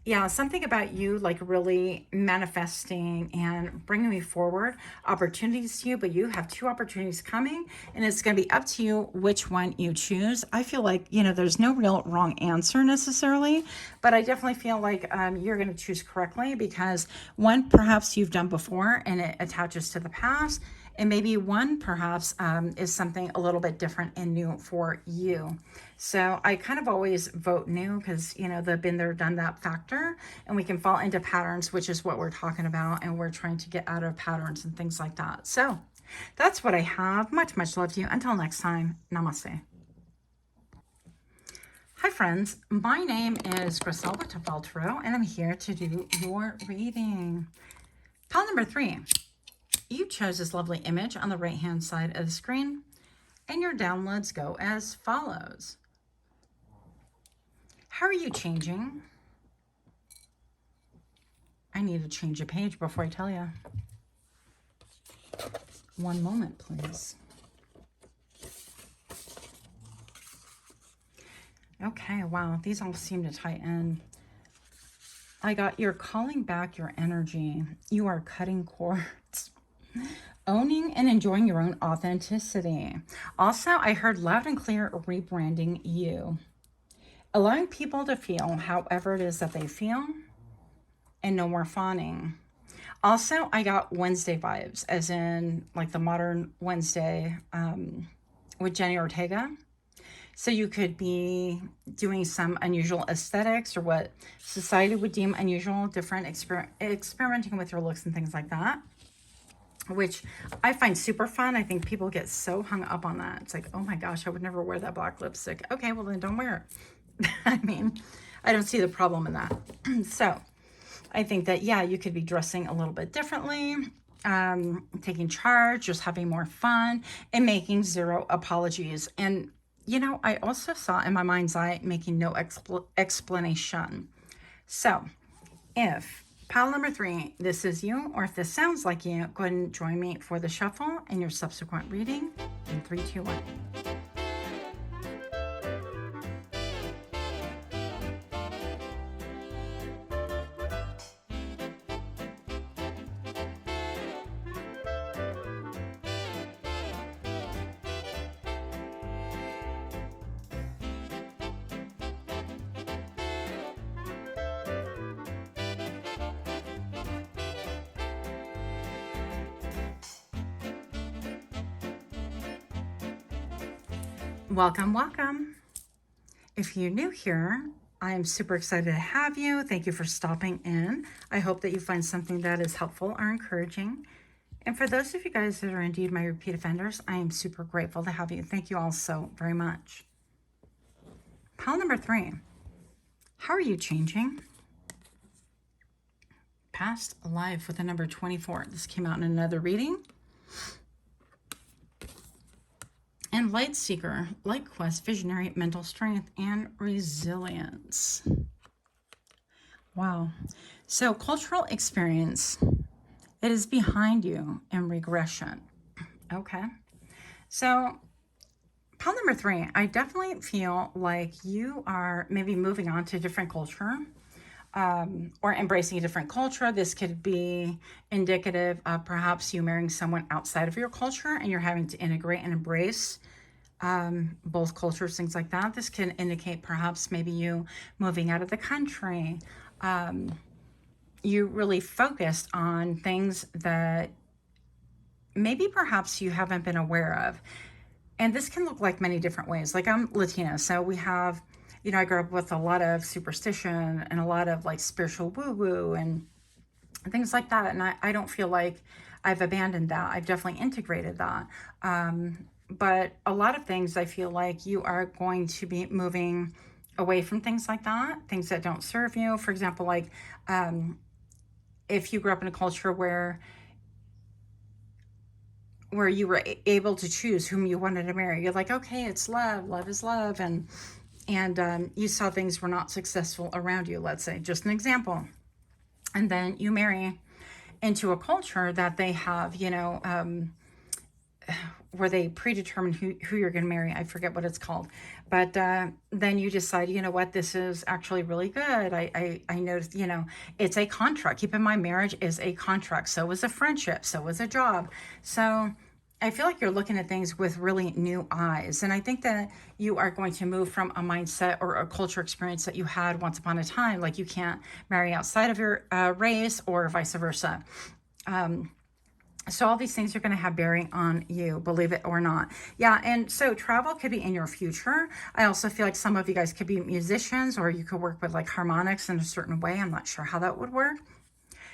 yeah, something about you like really manifesting and bringing me forward opportunities to you, but you have 2 opportunities coming, and it's going to be up to you which one you choose. I feel like, you know, there's no real wrong answer necessarily, but I definitely feel like you're going to choose correctly, because one, perhaps you've done before and it attaches to the past, And maybe one perhaps is something a little bit different and new for you. So I kind of always vote new because, you know, the been there, done that factor, and we can fall into patterns, which is what we're talking about. And we're trying to get out of patterns and things like that. So that's what I have. Much, much love to you. Until next time, namaste. Hi friends, my name is Griselda Toughdolltarot, and I'm here to do your reading. Pile number 3. You chose this lovely image on the right hand side of the screen, and your downloads go as follows. How are you changing? I need to change a page before I tell you. One moment, please. Okay, wow, these all seem to tie in. I got you're calling back your energy. You are cutting cords. Owning and enjoying your own authenticity. Also, I heard loud and clear rebranding you. Allowing people to feel however it is that they feel, and no more fawning. Also, I got Wednesday vibes, as in like the modern Wednesday with Jenny Ortega. So you could be doing some unusual aesthetics or what society would deem unusual, different experimenting with your looks and things like that, which I find super fun. I think people get so hung up on that. It's like, oh my gosh, I would never wear that black lipstick. Okay, well then don't wear it. I mean, I don't see the problem in that. So I think that, yeah, you could be dressing a little bit differently, taking charge, just having more fun, and making zero apologies. And you know, I also saw in my mind's eye making no explanation. So if pile number 3, this is you, or if this sounds like you, go ahead and join me for the shuffle and your subsequent reading in 3, 2, 1. Welcome, welcome. If you're new here, I am super excited to have you. Thank you for stopping in. I hope that you find something that is helpful or encouraging. And for those of you guys that are indeed my repeat offenders, I am super grateful to have you. Thank you all so very much. Pile number 3. How are you changing? Past life with the number 24. This came out in another reading. And Light Seeker, Light Quest, Visionary, Mental Strength, and Resilience. Wow. So cultural experience, it is behind you in regression. Okay. So pile number 3, I definitely feel like you are maybe moving on to a different culture, or embracing a different culture. This could be indicative of perhaps you marrying someone outside of your culture and you're having to integrate and embrace both cultures, things like that. This can indicate perhaps maybe you moving out of the country. You really focused on things that maybe perhaps you haven't been aware of. And this can look like many different ways. Like I'm Latina, so we have, you know, I grew up with a lot of superstition and a lot of like spiritual woo-woo and things like that. And I don't feel like I've abandoned that. I've definitely integrated that. But a lot of things I feel like you are going to be moving away from things like that, things that don't serve you. For example, like if you grew up in a culture where you were able to choose whom you wanted to marry, you're like, okay, it's love, love is love. And you saw things were not successful around you, let's say, just an example. And then you marry into a culture that they have, you know, where they predetermine who you're going to marry. I forget what it's called. But then you decide, you know what, this is actually really good. I noticed, you know, it's a contract. Keep in mind, marriage is a contract. So is a friendship. So is a job. So I feel like you're looking at things with really new eyes. And I think that you are going to move from a mindset or a culture experience that you had once upon a time. Like you can't marry outside of your race or vice versa. So all these things are going to have bearing on you, believe it or not. Yeah, and so travel could be in your future. I also feel like some of you guys could be musicians, or you could work with like harmonics in a certain way. I'm not sure how that would work.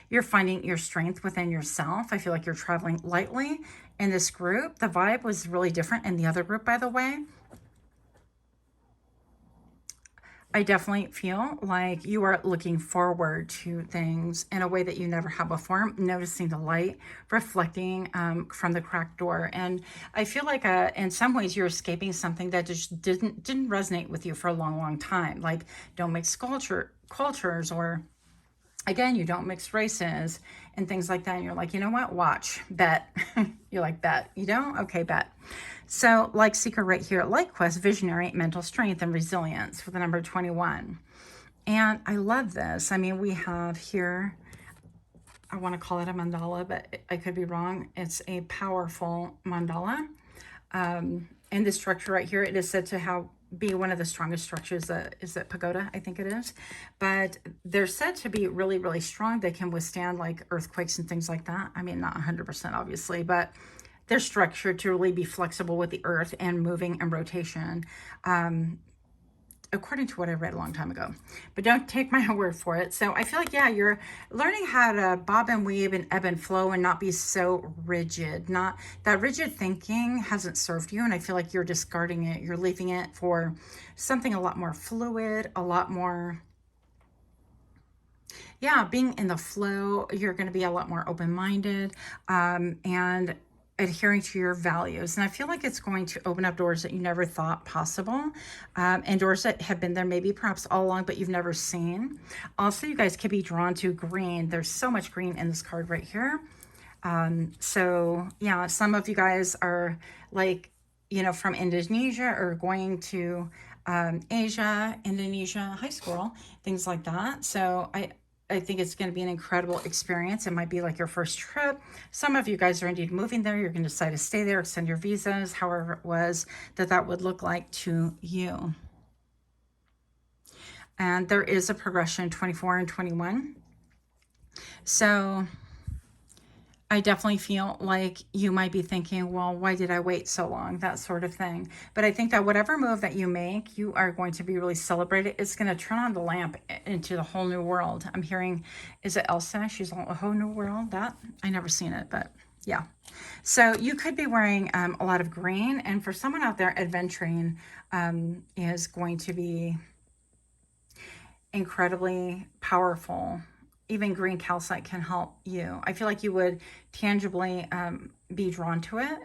You're finding your strength within yourself. I feel like you're traveling lightly in this group. The vibe was really different in the other group, by the way. I definitely feel like you are looking forward to things in a way that you never have before, noticing the light reflecting from the cracked door. And I feel like in some ways you're escaping something that just didn't resonate with you for a long, long time. Like, don't mix cultures, or again, you don't mix races and things like that. And you're like, you know what? Watch, bet. You're like, bet. You don't? Okay, bet. So, like Seeker right here, like Quest, visionary, mental strength, and resilience with the number 21. And I love this. I mean, we have here, I want to call it a mandala, but I could be wrong. It's a powerful mandala. In this structure right here, it is said to be one of the strongest structures. Is it pagoda? I think it is. But they're said to be really, really strong. They can withstand like earthquakes and things like that. I mean, not 100% obviously, but they're structured to really be flexible with the earth and moving and rotation, according to what I read a long time ago. But don't take my word for it. So I feel like, yeah, you're learning how to bob and weave and ebb and flow and not be so rigid. Not that rigid thinking hasn't served you. And I feel like you're discarding it. You're leaving it for something a lot more fluid, a lot more, yeah, being in the flow. You're going to be a lot more open-minded, and adhering to your values. And I feel like it's going to open up doors that you never thought possible, and doors that have been there maybe perhaps all along, but you've never seen. Also, you guys could be drawn to green. There's so much green in this card right here. So yeah, some of you guys are like, you know, from Indonesia or going to Asia, Indonesia, high school, things like that. So I think it's going to be an incredible experience. It might be like your first trip. Some of you guys are indeed moving there. You're going to decide to stay there, extend your visas, however it was that would look like to you. And there is a progression, 24 and 21. So I definitely feel like you might be thinking, well, why did I wait so long? That sort of thing. But I think that whatever move that you make, you are going to be really celebrated. It's going to turn on the lamp into the whole new world. I'm hearing, is it Elsa? She's a whole new world. That, I never seen it, but yeah. So you could be wearing a lot of green. And for someone out there, adventuring is going to be incredibly powerful. Even green calcite can help you. I feel like you would tangibly be drawn to it.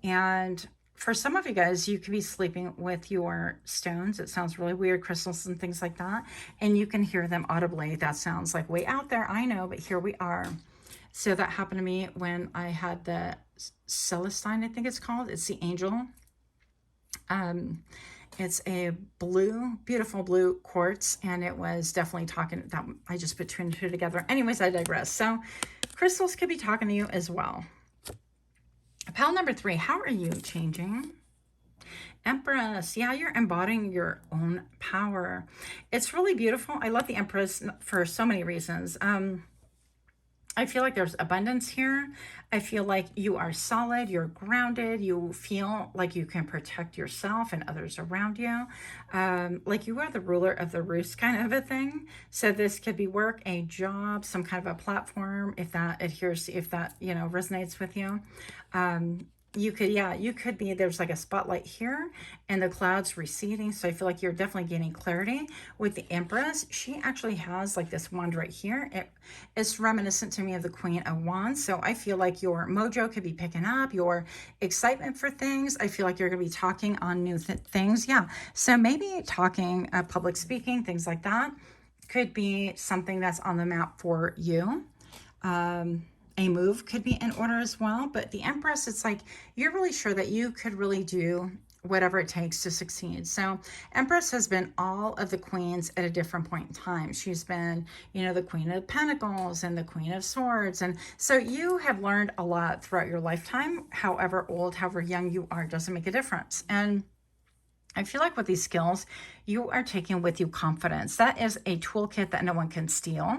And for some of you guys, you could be sleeping with your stones. It sounds really weird, crystals and things like that. And you can hear them audibly. That sounds like way out there, I know, but here we are. So that happened to me when I had the Celestine, I think it's called. It's the angel. It's a blue, beautiful blue quartz, and it was definitely talking that I just put two and two together. Anyways, I digress. So crystals could be talking to you as well. Pal number 3, how are you changing? Empress, yeah, you're embodying your own power. It's really beautiful. I love the Empress for so many reasons. I feel like there's abundance here. I feel like you are solid, you're grounded, you feel like you can protect yourself and others around you. Like you are the ruler of the roost kind of a thing. So this could be work, a job, some kind of a platform, if that adheres, if that, you know, resonates with you. You could, yeah, you could be, there's like a spotlight here and the clouds receding. So I feel like you're definitely gaining clarity with the Empress. She actually has like this wand right here. It's reminiscent to me of the Queen of Wands. So I feel like your mojo could be picking up, your excitement for things. I feel like you're going to be talking on new things. Yeah. So maybe talking, public speaking, things like that could be something that's on the map for you. A move could be in order as well, but the Empress, it's like you're really sure that you could really do whatever it takes to succeed. So Empress has been all of the queens at a different point in time. She's been, you know, the Queen of Pentacles and the Queen of Swords. And so you have learned a lot throughout your lifetime. However old, however young you are, doesn't make a difference. And I feel like with these skills, you are taking with you confidence. That is a toolkit that no one can steal.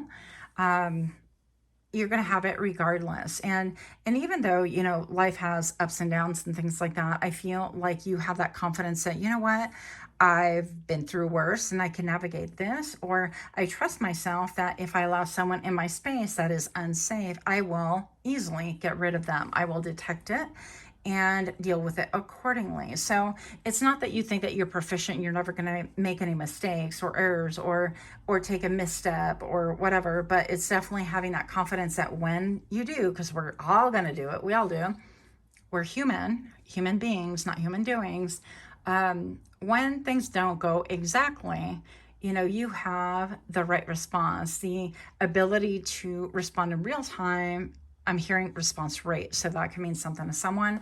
you're going to have it regardless. And even though, you know, life has ups and downs and things like that, I feel like you have that confidence that, you know what, I've been through worse and I can navigate this, or I trust myself that if I allow someone in my space that is unsafe, I will easily get rid of them. I will detect it and deal with it accordingly. So it's not that you think that you're proficient and you're never going to make any mistakes or errors or take a misstep or whatever, but it's definitely having that confidence that when you do, because we're all going to do it, we all do, we're human beings, not human doings. When things don't go exactly, you know, you have the right response, the ability to respond in real time. I'm hearing response rate, so that can mean something to someone.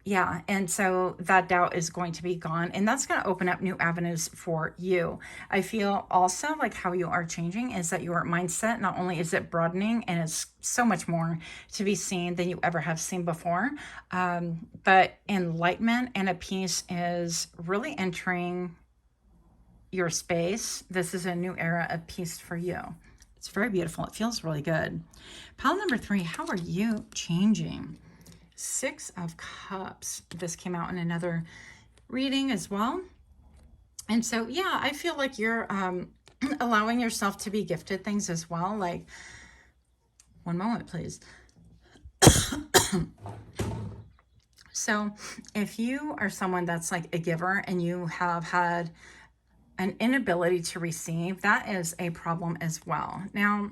Yeah, and so that doubt is going to be gone, and that's going to open up new avenues for you. I feel also like how you are changing is that your mindset, not only is it broadening and it's so much more to be seen than you ever have seen before, but enlightenment and a peace is really entering your space. This is a new era of peace for you. It's very beautiful. It feels really good. Pile number 3, how are you changing? 6 of Cups. This came out in another reading as well. And so, yeah, I feel like you're allowing yourself to be gifted things as well. Like, one moment, please. So if you are someone that's like a giver and you have had an inability to receive, that is a problem as well. Now,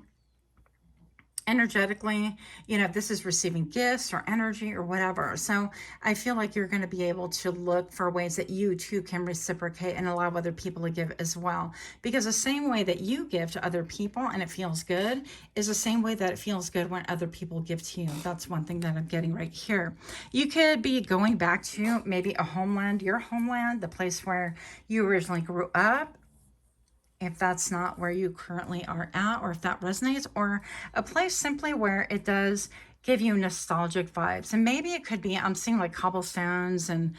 energetically, you know, this is receiving gifts or energy or whatever. So I feel like you're going to be able to look for ways that you too can reciprocate and allow other people to give as well. Because the same way that you give to other people and it feels good is the same way that it feels good when other people give to you. That's one thing that I'm getting right here. You could be going back to maybe a homeland, your homeland, the place where you originally grew up, if that's not where you currently are at, or if that resonates, or a place simply where it does give you nostalgic vibes. And maybe it could be, I'm seeing like cobblestones and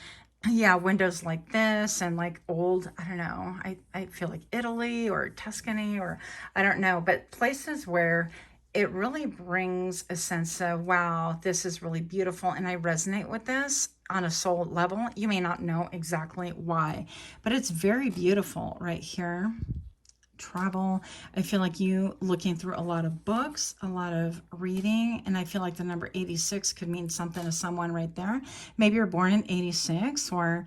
yeah, windows like this and like old, I don't know, I feel like Italy or Tuscany or I don't know, but places where it really brings a sense of, wow, this is really beautiful and I resonate with this on a soul level. You may not know exactly why, but it's very beautiful right here. Travel. I feel like you looking through a lot of books, a lot of reading, and I feel like the number 86 could mean something to someone right there. Maybe you're born in 86 or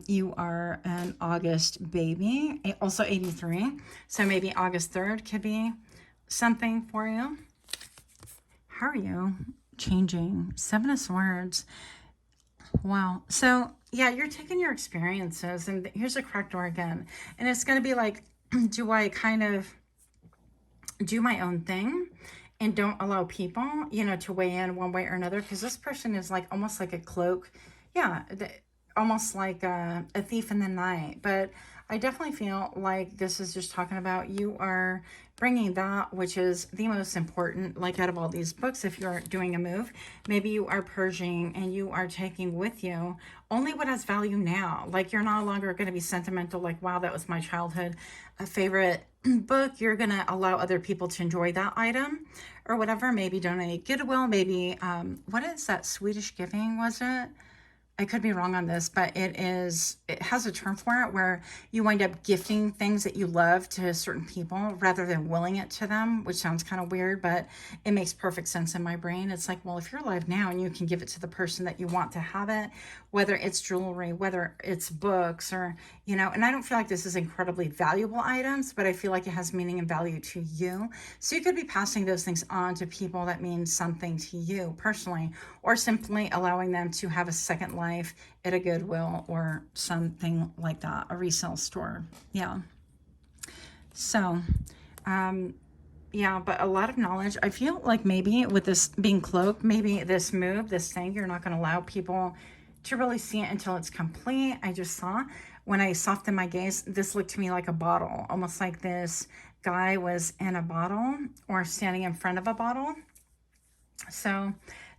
you are an August baby, also 83. So maybe August 3rd could be something for you. How are you changing? 7 of Swords. Wow. So yeah, you're taking your experiences and here's a correct door again. And it's going to be like, do I kind of do my own thing and don't allow people, you know, to weigh in one way or another? Because this person is like almost like a cloak. Yeah, almost like a thief in the night. But I definitely feel like this is just talking about you are bringing that which is the most important, like out of all these books. If you're doing a move, maybe you are purging and you are taking with you only what has value now. Like you're no longer going to be sentimental, like, wow, that was my childhood favorite book. You're going to allow other people to enjoy that item or whatever. Maybe donate Goodwill, maybe what is that, Swedish giving, was it? I could be wrong on this, but it has a term for it where you wind up gifting things that you love to certain people rather than willing it to them, which sounds kind of weird, but it makes perfect sense in my brain. It's like, well, if you're alive now and you can give it to the person that you want to have it, whether it's jewelry, whether it's books or, you know, and I don't feel like this is incredibly valuable items, but I feel like it has meaning and value to you. So you could be passing those things on to people that mean something to you personally, or simply allowing them to have a second life at a Goodwill or something like that, a resale store. Yeah. So, yeah, but a lot of knowledge. I feel like maybe with this being cloaked, maybe this move, this thing, you're not going to allow people to really see it until it's complete. I just saw when I softened my gaze, this looked to me like a bottle, almost like this guy was in a bottle or standing in front of a bottle. So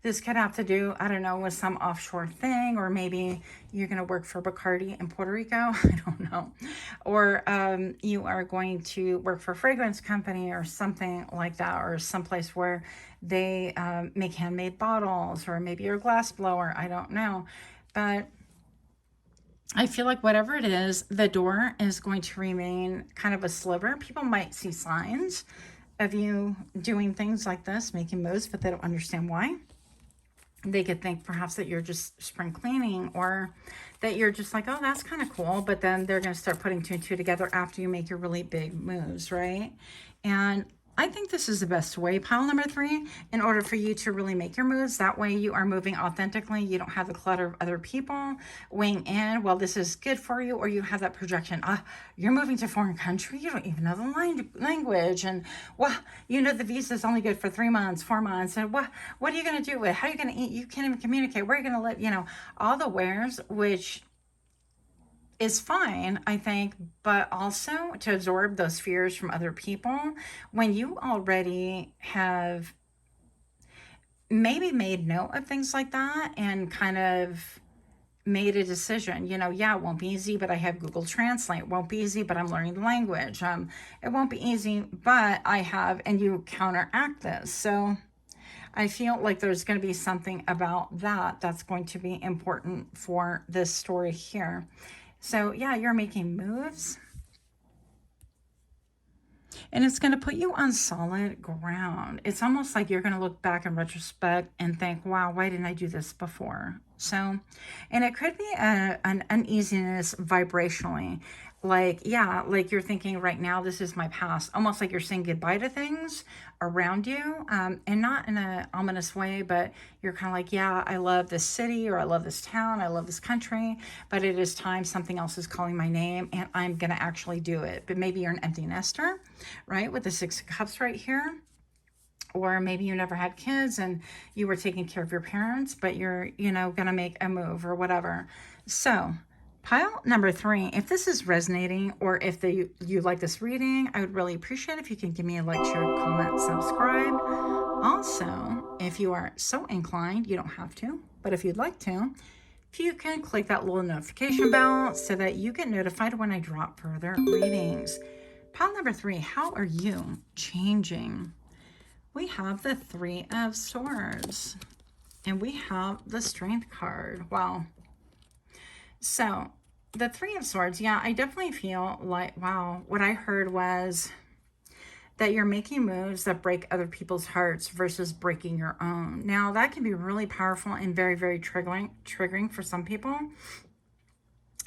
This could have to do, I don't know, with some offshore thing, or maybe you're going to work for Bacardi in Puerto Rico. I don't know. Or you are going to work for a fragrance company or something like that, or someplace where they make handmade bottles, or maybe you're a glass blower. I don't know. But I feel like whatever it is, the door is going to remain kind of a sliver. People might see signs of you doing things like this, making moves, but they don't understand why. They could think perhaps that you're just spring cleaning, or that you're just like, oh, that's kind of cool. But then they're going to start putting two and two together after you make your really big moves, right? And I think this is the best way, pile number 3, in order for you to really make your moves. That way you are moving authentically. You don't have the clutter of other people weighing in, well, this is good for you, or you have that projection. You're moving to a foreign country. You don't even know the language. And, well, you know the visa is only good for 3 months, 4 months. And what are you going to do with it? How are you going to eat? You can't even communicate. Where are you going to live? You know, all the wheres, which is fine, I think, but also to absorb those fears from other people when you already have maybe made note of things like that and kind of made a decision. You know, yeah, it won't be easy, but I have Google Translate. It won't be easy, but I'm learning the language. It won't be easy, but I have, and you counteract this. So I feel like there's going to be something about that that's going to be important for this story here. So yeah, you're making moves, and it's going to put you on solid ground. It's almost like you're going to look back in retrospect and think, wow, why didn't I do this before? So, and it could be an uneasiness vibrationally. Like, yeah, like you're thinking right now, this is my past. Almost like you're saying goodbye to things around you, and not in an ominous way, but you're kind of like, yeah, I love this city, or I love this town, I love this country, but it is time, something else is calling my name, and I'm going to actually do it. But maybe you're an empty nester, right? With the 6 of Cups right here. Or maybe you never had kids and you were taking care of your parents, but you're, you know, going to make a move or whatever. So pile number 3, if this is resonating, or if you like this reading, I would really appreciate if you can give me a like, share, comment, subscribe. Also, if you are so inclined, you don't have to, but if you'd like to, if you can click that little notification bell so that you get notified when I drop further readings. Pile number 3, how are you changing? We have the 3 of Swords, and we have the Strength card. Wow. So the 3 of Swords, yeah, I definitely feel like, wow, what I heard was that you're making moves that break other people's hearts versus breaking your own. Now, that can be really powerful and very, very triggering for some people.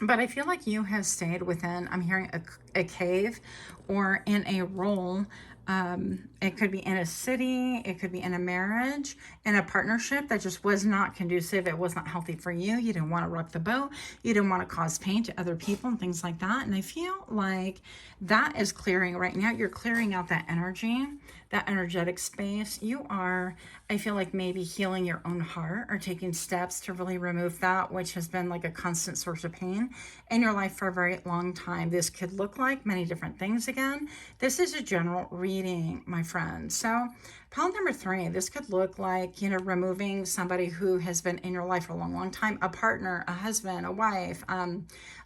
But I feel like you have stayed within, I'm hearing a cave, or in a role. It could be in a city, it could be in a marriage, in a partnership that just was not conducive. It was not healthy for you. You didn't want to rock the boat. You didn't want to cause pain to other people and things like that. And I feel like that is clearing right now. You're clearing out that energy, that energetic space. You are, I feel like, maybe healing your own heart, or taking steps to really remove that, which has been like a constant source of pain in your life for a very long time. This could look like many different things. Again, this is a general reading, my friend. So pile number 3, this could look like, you know, removing somebody who has been in your life for a long, long time, a partner, a husband, a wife,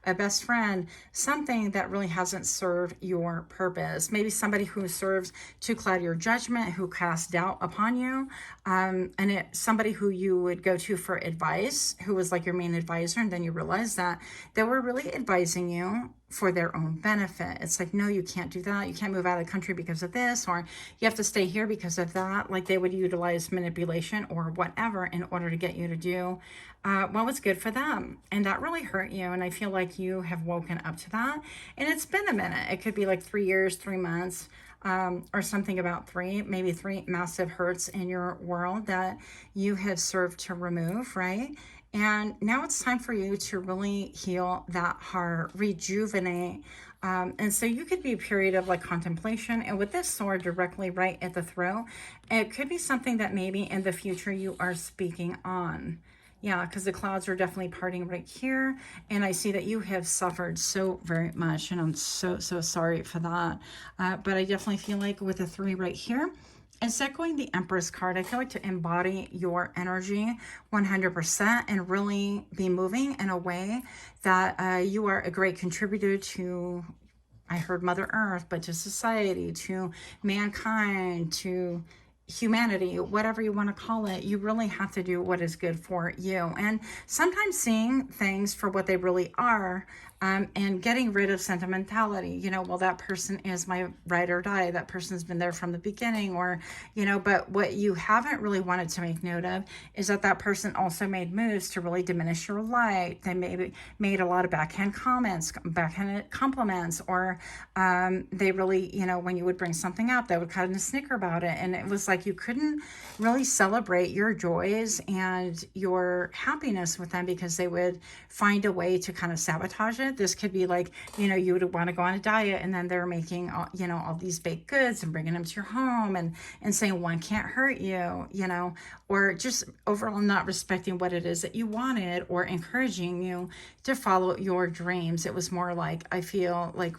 a best friend, something that really hasn't served your purpose. Maybe somebody who serves to cloud your judgment, who casts doubt upon you, and somebody who you would go to for advice, who was like your main advisor, and then you realize that they were really advising you for their own benefit. It's like, no, you can't do that. You can't move out of the country because of this, or you have to stay here because of that. Like, they would utilize manipulation or whatever in order to get you to do what was good for them. And that really hurt you. And I feel like you have woken up to that. And it's been a minute. It could be like 3 years, 3 months, or something about 3, maybe 3 massive hurts in your world that you have served to remove, right? And now it's time for you to really heal that heart, rejuvenate. And so you could be a period of like contemplation. And with this sword directly right at the throat, it could be something that maybe in the future you are speaking on. Yeah, because the clouds are definitely parting right here. And I see that you have suffered so very much. And I'm so, so sorry for that. But I definitely feel like with the 3 right here, It's echoing the Empress card. I feel like to embody your energy 100% and really be moving in a way that you are a great contributor to, I heard Mother Earth, but to society, to mankind, to humanity, whatever you want to call it. You really have to do what is good for you. And sometimes seeing things for what they really are, and getting rid of sentimentality. You know, well, that person is my ride or die. That person's been there from the beginning, or, you know, but what you haven't really wanted to make note of is that that person also made moves to really diminish your light. They maybe made a lot of backhand comments, backhand compliments, or they really, you know, when you would bring something up, they would kind of snicker about it. And it was like you couldn't really celebrate your joys and your happiness with them because they would find a way to kind of sabotage it. This could be like, you know, you would want to go on a diet and then they're making, you know, all these baked goods and bringing them to your home and saying one can't hurt you, you know, or just overall not respecting what it is that you wanted or encouraging you to follow your dreams. It was more like, I feel like,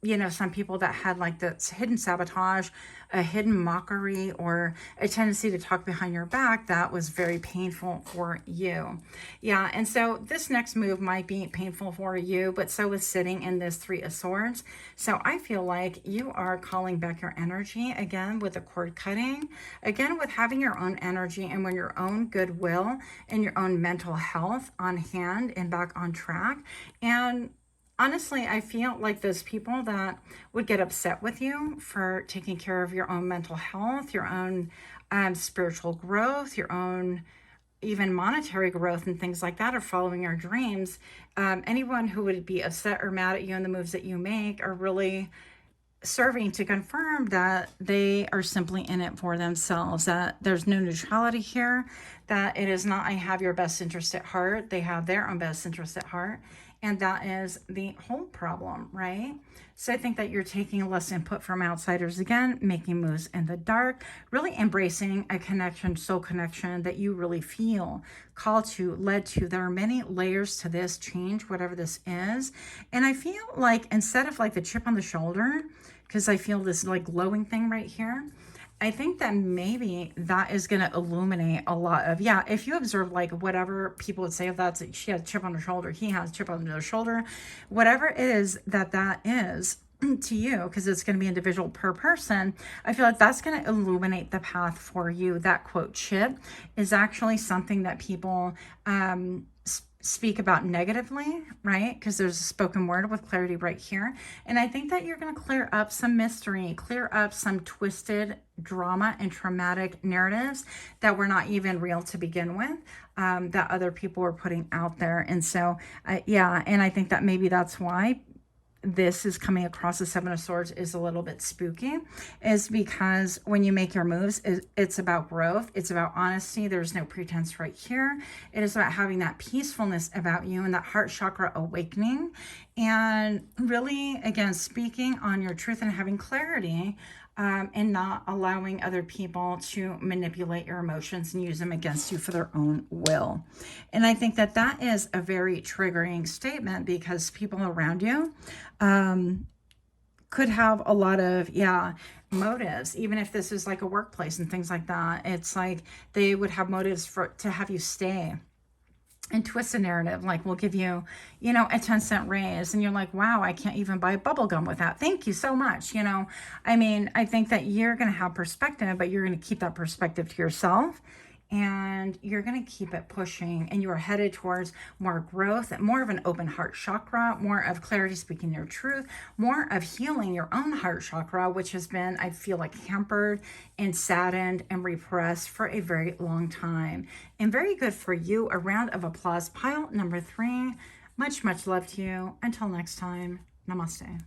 you know, some people that had like this hidden sabotage, a hidden mockery, or a tendency to talk behind your back that was very painful for you. Yeah, and so this next move might be painful for you, but so is sitting in this Three of Swords. So I feel like you are calling back your energy again with the cord cutting, again with having your own energy and when your own goodwill and your own mental health on hand and back on track. And honestly, I feel like those people that would get upset with you for taking care of your own mental health, your own spiritual growth, your own even monetary growth and things like that, or following your dreams, anyone who would be upset or mad at you and the moves that you make are really serving to confirm that they are simply in it for themselves, that there's no neutrality here, that it is not I have your best interest at heart. They have their own best interest at heart. And that is the whole problem, right? So I think that you're taking less input from outsiders again, making moves in the dark, really embracing a connection, soul connection that you really feel called to, led to. There are many layers to this change, whatever this is. And I feel like instead of like the chip on the shoulder, because I feel this like glowing thing right here, I think that maybe that is going to illuminate a lot of, yeah, if you observe like whatever people would say, if that's, she has a chip on her shoulder, he has a chip on their shoulder, whatever it is that is to you, because it's going to be individual per person, I feel like that's going to illuminate the path for you. That quote chip is actually something that people speak about negatively, right? Because there's a spoken word with clarity right here. And I think that you're going to clear up some mystery, clear up some twisted drama and traumatic narratives that were not even real to begin with, that other people were putting out there. And so, yeah, and I think that maybe that's why this is coming across the Seven of Swords is a little bit spooky, is because when you make your moves, it's about growth. It's about honesty. There's no pretense right here. It is about having that peacefulness about you and that heart chakra awakening, and really, again, speaking on your truth and having clarity, and not allowing other people to manipulate your emotions and use them against you for their own will. And I think that that is a very triggering statement, because people around you could have a lot of, yeah, motives. Even if this is like a workplace and things like that, it's like they would have motives to have you stay and twist a narrative, like we'll give you, you know, a 10-cent raise, and you're like, wow, I can't even buy bubble gum with that. Thank you so much. You know, I mean, I think that you're going to have perspective, but you're going to keep that perspective to yourself, and you're going to keep it pushing, and you are headed towards more growth, more of an open heart chakra, more of clarity, speaking your truth, more of healing your own heart chakra, which has been, I feel like, hampered and saddened and repressed for a very long time. And very good for you. A round of applause. Pile number 3. Much, much love to you. Until next time, namaste.